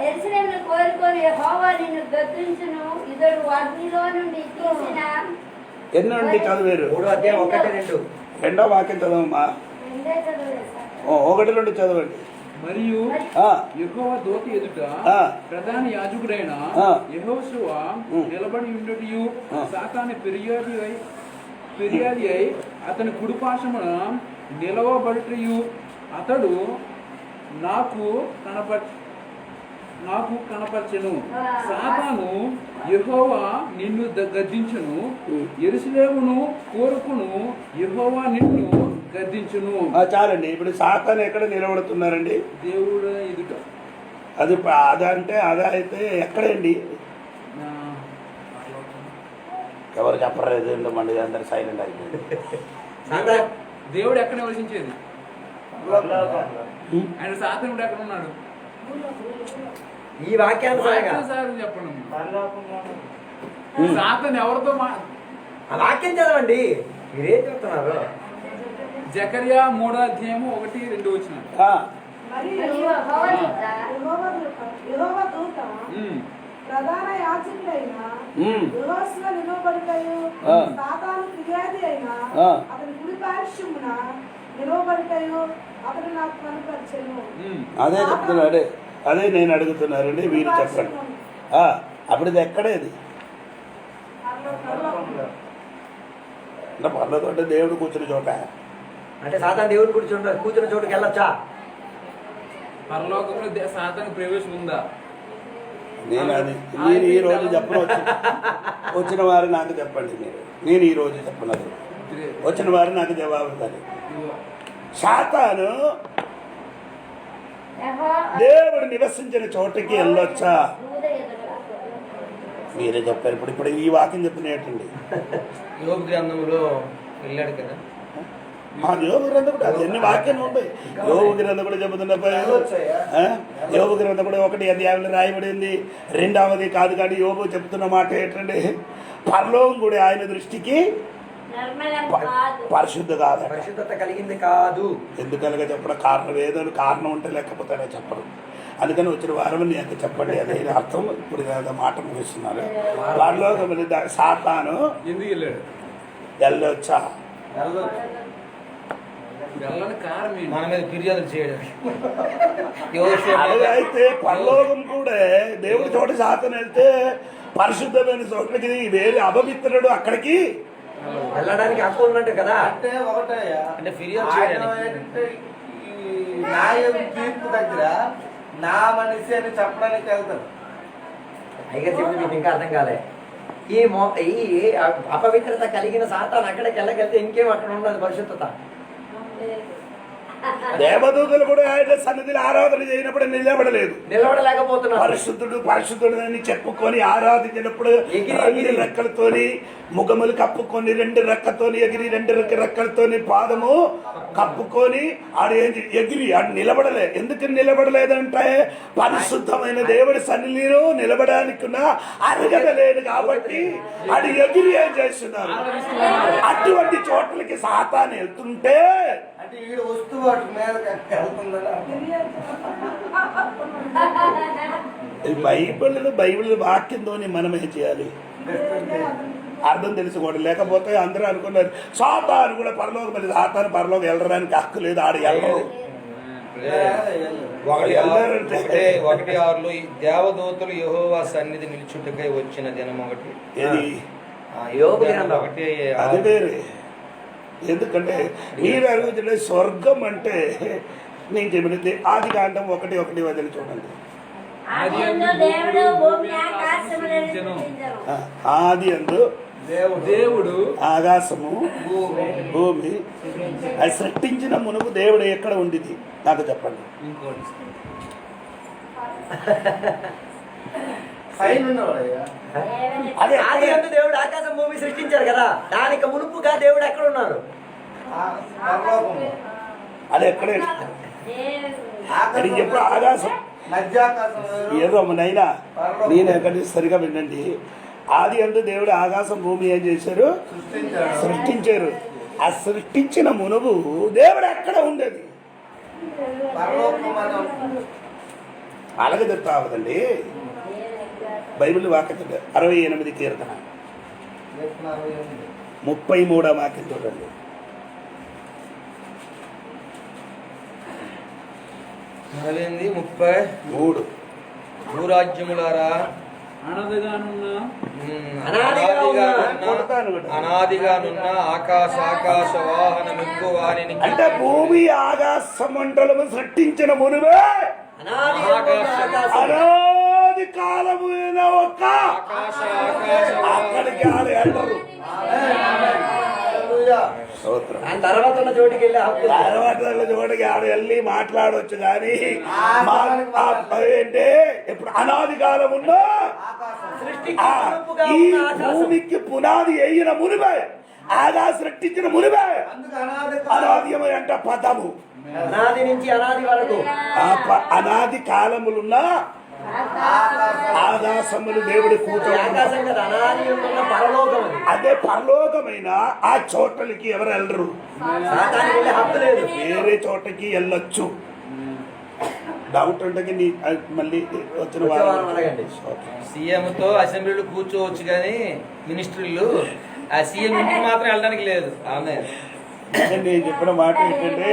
యెరూషలేమును కోరుకొని యెహోవా నిన్ను గద్దించును, ఇతడు అగ్నిలో నుండి తీసిన. ఎన్ని నుండి చదివారు? 3వ అధ్యాయం 1-2. 2వ వాక్యం చదవమ్మా. 1-2 చదవండి. మరియు యెహోవా దూత ఎదుట ప్రధాన యాజకుడైన యెహోషువ నిలబడి ఉండుటయు సాతాను ఫిర్యాది అయి అతని కుడిపార్శ్వమున నిలవబడుటయు అతడు నాకు కనపరచెను. సాతాను యెహోవా నిన్ను గద్దించును, యెరూషలేమును కోరుకును, యెహోవా నిన్ను గద్దించును. చాలండి. ఇప్పుడు సాతాను ఎక్కడ నిలబడుతున్నారండి? దేవుడు ఎదుట. అది అదంటే అదైతే ఎక్కడండి? ఎవరు చెప్పలేదు మళ్ళీ అందరు సైలెంట్ అయిపోయింది. దేవుడు ఎక్కడ నివసించేది? ఆయన సాతానుడు ఎక్కడ ఉన్నాడు? ఈ వాక్యానుసారంగా సార్ చెప్పండి. సాతాను ఎవరితో ఆ వాక్యం చదవండి. మీరేం చెప్తున్నారు? జకర్యా 3వ అధ్యాయము 1-2 వచ్చిన. మరి యెహోవా యెహోవా దూత ప్రధాన యాజకుడైన యెహోషువ నిలవబడతాయు సాతాను ఫిర్యాది అయిన అతని కుడి పార్శ్వమున నిలవబడతాయు అతడు నాకు కనపరచెను. అదే చెప్తున్నాడు, అదే నేను అడుగుతున్నానండి, మీరు చెప్పండి. అప్పుడు ఇది ఎక్కడేది? అంటే పర్లేదు అంటే దేవుడు కూర్చున్న చోట. అంటే సాతాను దేవుడు కూర్చున్న చోటుకి వెళ్ళొచ్చా? పరలోకంలో సాతాను ప్రవేశం ఉందా? నేను అది నేను ఈ రోజు చెప్పను. వచ్చిన వారు నాకు చెప్పండి. నేను ఈ రోజు చెప్పనదు, వచ్చిన వారు నాకు జవాబు ఇవ్వాలి. సాతాను దేవుడు నివసించిన చోటకి వెళ్ళొచ్చా? మీరే చెప్పారు. ఇప్పుడు ఈ వాక్యం చెప్పినట్టండి. యోబు గ్రంథంలో వెళ్ళాడు కదా, యోగ గ్రంథం కూడా అది ఎన్ని వాక్యాలు ఉంటాయి. యోగ గ్రంథం కూడా చెబుతున్న యోగ గ్రంథం కూడా 1 అధ్యాయంలో రాయబడింది. 2వది కాదు కానీ యోబు చెప్తున్న మాట ఏంటంటే పరలోకం కూడా ఆయన దృష్టికి పరిశుద్ధ కాదు, పరిశుద్ధత కలిగింది కాదు. ఎందుకనగా చెప్పడం కారణం ఏదో కారణం ఉంటే లేకపోతేనే చెప్పరు. అందుకని వచ్చిన వారం నేను చెప్పండి అదే అర్థం. ఇప్పుడు మాట ముగిస్తున్నారు. పరలోకం సాతాను ఎందుకు వెళ్ళాడు? వెళ్ళొచ్చా? వెళ్ళని కారణం ఏంటి? మన మీద ఫిర్యాదులు చేయడం. అయితే పరలోకం కూడా దేవుడి చోట సాతాను వెళ్తే పరిశుద్ధమైన చోట్లకి వేరే అపవిత్రుడు అక్కడికి వెళ్ళడానికి హక్కు ఉన్నట్టు కదా. అంటే ఒకటయ్యా, అంటే ఫిర్యాదు ఆయన చేయడానికి. ఏంటంటే ఈ న్యాయం తీర్పు దగ్గర నా మనిషి అని చెప్పడానికి వెళ్తారు. అయితే చెప్పింది మీకు ఇంకా అర్థం కాలే. ఈ అపవిత్రత కలిగిన సాతాను అక్కడికి వెళ్ళగలితే ఇంకేం అక్కడ ఉండదు పరిశుద్ధత. దేవదూతలు కూడా ఆయన సన్నిధిలో ఆరాధన చేయనప్పుడు నిలబడలేకపోతున్నారు. పరిశుద్ధుడు అని చెప్పుకొని ఆరాధించినప్పుడు ఎగిరి రెక్కలతోని ముఖములు కప్పుకొని 2 రెక్కతోని ఎగిరి 2 రెక్కలతోని పాదము కప్పుకొని ఆడు ఎగిరి ఆడు నిలబడలే. ఎందుకు నిలబడలేదంటే పరిశుద్ధమైన దేవుడి సన్నిధిలో నిలబడానికి అర్హత లేదు కాబట్టి ఆడు ఎగిరి ఏం చేస్తున్నారు. అటువంటి చోట్లకి సాతాను వెళ్తుంటే అంటే ఈడు వస్తువు వాటి మీద వెళ్తుందని బైబిల్ వాక్యంతోని మనం ఏం చేయాలి? అర్థం తెలుసుకోండి. లేకపోతే అందరూ అనుకున్నారు సాతాను కూడా పరలోకం వెళ్ళి సాతాను పరలోకం వెళ్ళడానికి హక్కు లేదు, ఆడు వెళ్ళరు. 1:6 దేవదూతలు యెహోవా సన్నిధి నిలుచుటకై వచ్చిన దినం ఒకటి. ఏది? అది వేరే. ఎందుకంటే మీరు అడుగుతుంటే స్వర్గం అంటే నేను చెప్పినది ఆది కాండం 1:1 వదిలి చూడండి. ఆది అందు దేవుడు ఆకాశము భూమి అది సృష్టించిన మునుపు దేవుడు ఎక్కడ ఉండిది నాకు చెప్పండి. అదే ఆది అందు దేవుడు ఆకాశం భూమి సృష్టించారు కదా, దానికి మునుపుగా దేవుడు ఎక్కడ ఉన్నారు? అది ఎక్కడే ఎప్పుడు ఆకాశం ఏదో నైనా నేను ఎక్కడి సరిగా వినండి. ఆది అందు దేవుడు ఆకాశం భూమి ఏం చేశారు? సృష్టించారు. ఆ సృష్టించిన మునుపు దేవుడు ఎక్కడ ఉండేది? అలాగే చెప్తా అవదండి. బైబిల్ వాక్యం 68 కీర్తన 33వ వాక్యం చూడండి. 33 భూరాజ్యములారా అనాదిగానున్న ఆకాశ వాహనమిక్కు వారిని. అంటే భూమి ఆకాశ మండలము సృష్టించిన మునువే అనాది కాలమైన ఒక్క అక్కడికి వెళ్ళరు. స్తోత్రం. ఆయన తర్వాత ఉన్న చోటుకి వెళ్ళి హక్కు లేదు. తర్వాత చోటకి ఆడ వెళ్ళి మాట్లాడవచ్చు కానీ ఏంటే ఇప్పుడు అనాది కాలం ఉన్నా సృష్టికి ఆ, రూపుగా ఈ ఉన్న ఆకాశం. భూమికి పునాది వేయిన మునివే ఆగా సృష్టించిన మునివే అందుకు అనాది అనాదియమై అంట పదము. అనాది నుంచి అనాది వరకు అనాది కాలములున్న ఆకాశములు దేవుడి ఈ కూర్చోవడం. ఆకాశం కదా అనాది ఉన్న పరలోకం అది. అదే పరలోకమైన ఆ చోటలకి ఎవరు వెళ్ళరు, సాతానికి వెళ్ళే హక్కు లేదు. వేరే చోటకి వెళ్ళొచ్చు. డౌట్ అంటే నీ మళ్ళీ వచ్చిన వచ్చే వారం అడగండి. సీఎంతో అసెంబ్లీలో కూర్చోవచ్చు కానీ మినిస్టర్లు ఆ సీఎం ఇంటికి మాత్రం వెళ్ళడానికి లేదు. ఆమె నేను చెప్పిన మాట ఏంటంటే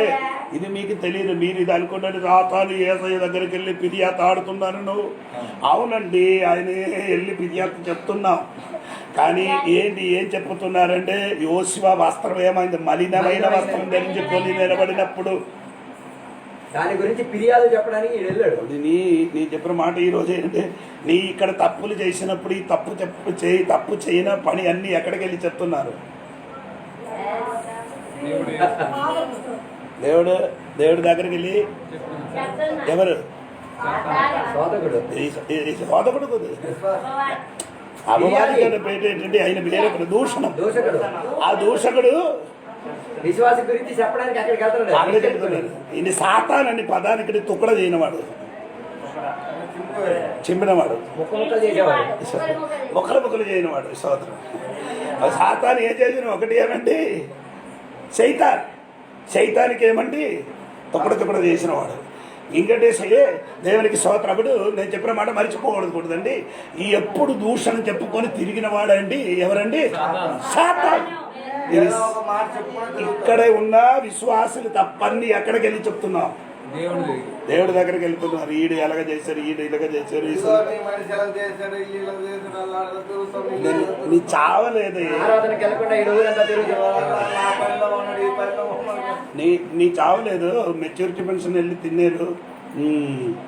ఇది మీకు తెలియదు. మీరు ఇది అనుకుంటే రాతాను ఏసయ్య దగ్గరికి వెళ్ళి ఫిర్యాదు ఆడుతున్నాను నువ్వు. అవునండి, ఆయన వెళ్ళి ఫిర్యాదు చెప్తున్నాం. కానీ ఏంటి ఏం చెప్పుతున్నారంటే యోశువ వస్త్రం ఏమైంది, మలినమైన వస్త్రం ధరించుకొని నిలబడినప్పుడు దాని గురించి ఫిర్యాదు చెప్పడానికి ఈడు వెళ్ళాడు. అది నీ చెప్పిన మాట ఈరోజు ఏంటంటే నీ ఇక్కడ తప్పులు చేసినప్పుడు ఈ తప్పు చేయన పని అన్ని ఎక్కడికి వెళ్ళి చెప్తున్నారు. దేవుడి దగ్గరికి వెళ్ళి ఎవరు సోదకుడు సోదకుడు అపవాదితో ఏంటంటే ఆయన వేరే దూషణం. దూషకుడు ఆ దూషకుడు విశ్వాసం గురించి చెప్పడానికి అక్కడికి వెళ్తున్నాడు. అక్కడే చెప్తున్నాడు. ఈయన సాతాన్ అని పదానికి తుక్కడ చేయనవాడు, చింపినవాడు, ముక్క ముక్కలు చేసేవాడు. ముక్కలు చేయనివాడు సోదరుడు. సాతాన్ ఏం చేసిన ఒకటి ఏమండి సైతానికి ఏమండి తుక్కడ చేసినవాడు. ఇంకటే దేవునికి స్తోత్రముడు. నేను చెప్పిన మాట మర్చిపోకూడదండి. ఈ ఎప్పుడు దూషణ చెప్పుకొని తిరిగిన వాడండి ఎవరండి, సాతాన్. ఏదో ఒక మాట చెప్పుకుంటూ ఇక్కడే ఉన్న విశ్వాసులు తప్పన్ని ఎక్కడికి వెళ్ళి చెప్తున్నాం, దేవుడి దగ్గరికి వెళ్తున్నారు. ఈడు ఎలాగ చేశారు, ఈడు ఇలాగ చేశారు. మనిషి ఎలా చేశాడు, ఇలా చేశాడు, అలా చూస్తాం. నీ చావలేదు, ఆరాధనకి వెళ్ళకుండా ఈ రోజులంతా తిరుగుతున్నాడు. ఆ పనిలో ఉన్నాడు, ఈ పనిలో ఉన్నాడు. నీ చావలేదు. మెచ్యూరిటీ పెన్షన్ వెళ్ళి తిన్నారు,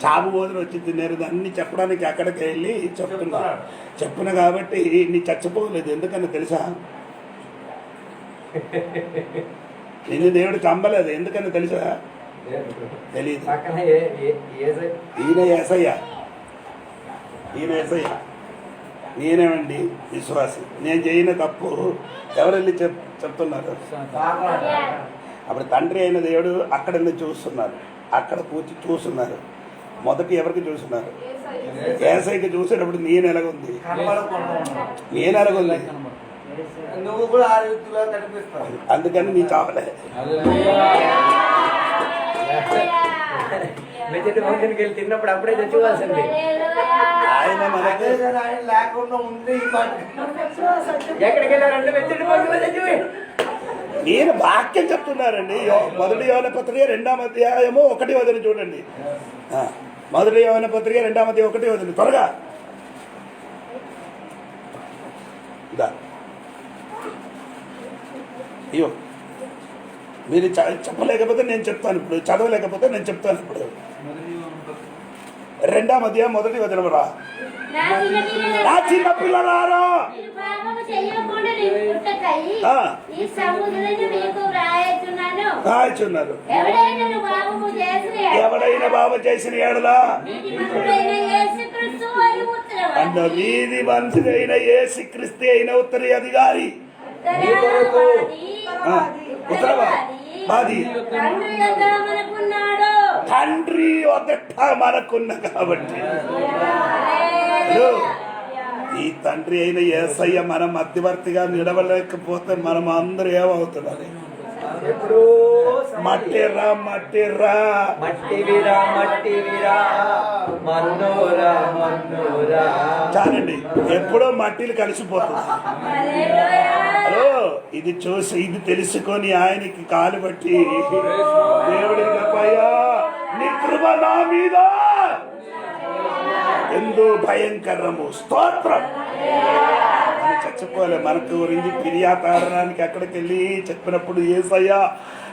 చావు భోజనం వచ్చి తిన్నారు. అన్ని చెప్పడానికి అక్కడికి వెళ్ళి చెప్తున్నా కాబట్టి నీ చచ్చిపోలేదు. ఎందుకని తెలుసా, నిన్ను దేవుడు చంపలేదు. ఎందుకని తెలుసా, తెలీదు. పక్కన ఈయన ఏసయ్య నేనేమండి విశ్వాసి. నేను చేయని తప్పు ఎవరు వెళ్ళి చెప్తున్నారు. అప్పుడు తండ్రి అయిన దేవుడు అక్కడ వెళ్ళి చూస్తున్నారు, అక్కడ కూర్చి చూస్తున్నారు. మొదటి ఎవరికి చూస్తున్నారు, ఏసైకి చూసేటప్పుడు నేను ఎలాగుంది, నేను ఎలాగుంది. నువ్వు కూడా ఆ రీతిలో కనిపిస్తావు. అందుకని నీ చావలే. మెచ్యూరిటీ ఫంక్షన్కి వెళ్ళి తిన్నప్పుడు అప్పుడే తెచ్చుకోవాల్సింది. ఆయన మనకి అదే కదా, ఆయన లేకుండా ఉంది ఈ పాట. ఎక్కడికి వెళ్ళారంటే మెచ్యూరిటీ ఫంక్షన్ తెచ్చిపోయాడు. నేను వాక్యం చెప్తున్నారండి. మొదటి యోహాను పత్రిక 2వ అధ్యాయము 1వ వచనం చూడండి. మొదటి యోహాను పత్రిక 2వ అధ్యాయం 1వ వచనం త్వరగా. అయ్యో మీరు చెప్పలేకపోతే నేను చెప్తాను ఇప్పుడు, చదవలేకపోతే నేను చెప్తాను ఇప్పుడు. 2వ అధ్యాయం 1వ వచనం రా. నా చిన్న పిల్లలారా రాయచున్నారు. ఎవడైనా బాబు చేసిన ఏడలా అన్న వీధి మనుషుడైన యేసుక్రీస్తు అయిన ఉత్తర అధికారి మాది తండ్రి వద్దట మనకున్న కాబట్టి ఈ తండ్రి అయిన యేసయ్య మన మధ్యవర్తిగా నిలవలేకపోతే మనం అందరూ ఏమవుతున్నారు, ఎప్పుడూ మట్టిరా మట్టిరా మట్టివిరా మట్టివిరా మన్నోరా మన్నోరా. చాలండి, ఎప్పుడో మట్టిలు కలిసిపోతుంది. హలో, ఇది చూసి ఇది తెలుసుకొని ఆయనకి కాలు పట్టి దేవుడికి అప్పయ్యా నీ కృప నా మీద ఎంతో భయంకరము, స్తోత్రం. చచ్చిపోలే. మనకు గురించి ఫిర్యాదు అక్కడికి వెళ్ళి చెప్పినప్పుడు యేసయ్య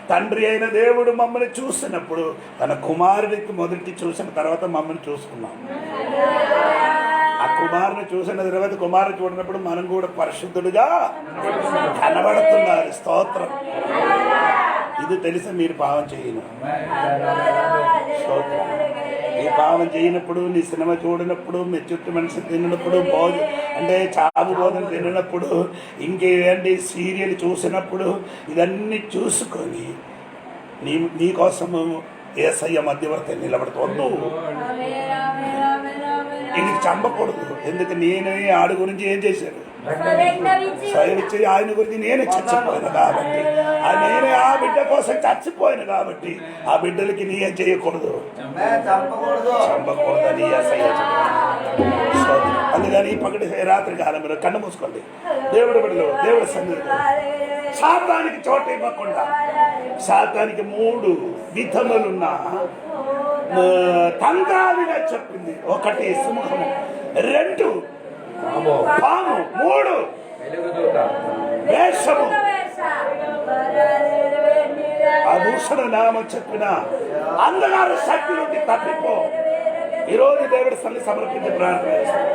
తండ్రి అయిన దేవుడు మమ్మల్ని చూసినప్పుడు తన కుమారుడికి మొదటి చూసిన తర్వాత మమ్మల్ని చూసుకున్నాం. కుమారుని చూసిన తర్వాత కుమారుని చూడనప్పుడు మనం కూడా పరిశుద్ధుడుగా కనబడుతున్నారు. స్తోత్రం. ఇది తెలిసి మీరు పాపం చేయను. స్తోత్రం. ఈ పాపం చేయనప్పుడు, నీ సినిమా చూడనప్పుడు, మీ చుట్టూ మనిషి తిన్నప్పుడు, అంటే చావు భోజనం తిన్నప్పుడు, ఇంకేంటి సీరియల్ చూసినప్పుడు, ఇదన్నీ చూసుకొని నీకోసము యేసయ్య మధ్యవర్తి నిలబడుతూ ఇది చంపకూడదు. ఎందుకు నేను ఆడి గురించి ఏం చేశాను? సైవిచ్చి ఆయన గురించి నేనే చచ్చిపోయాను కాబట్టి, నేనే ఆ బిడ్డ కోసం చచ్చిపోయాను కాబట్టి ఆ బిడ్డలకి నీ ఏం చేయకూడదు, చంపకూడదని యేసయ్య చెప్పాడు. అందుకని పగటి రాత్రి కాలం మీరు కన్ను మూసుకోండి. దేవుడి బిడ్డలు దేవుడి సన్నిధిలో శాతానికి చోట ఇవ్వకుండా, శాతానికి 3 విధములున్న తంత్రాలుగా చెప్పింది. 1 సింహము, 2 పాము, 3 వేషము. అభూషణ నామం చెప్పిన అంధకార శక్తి నుండి తప్పిపో. ఈరోజు దేవుడి సన్ని సమర్పించి ప్రార్థన చేస్తాం.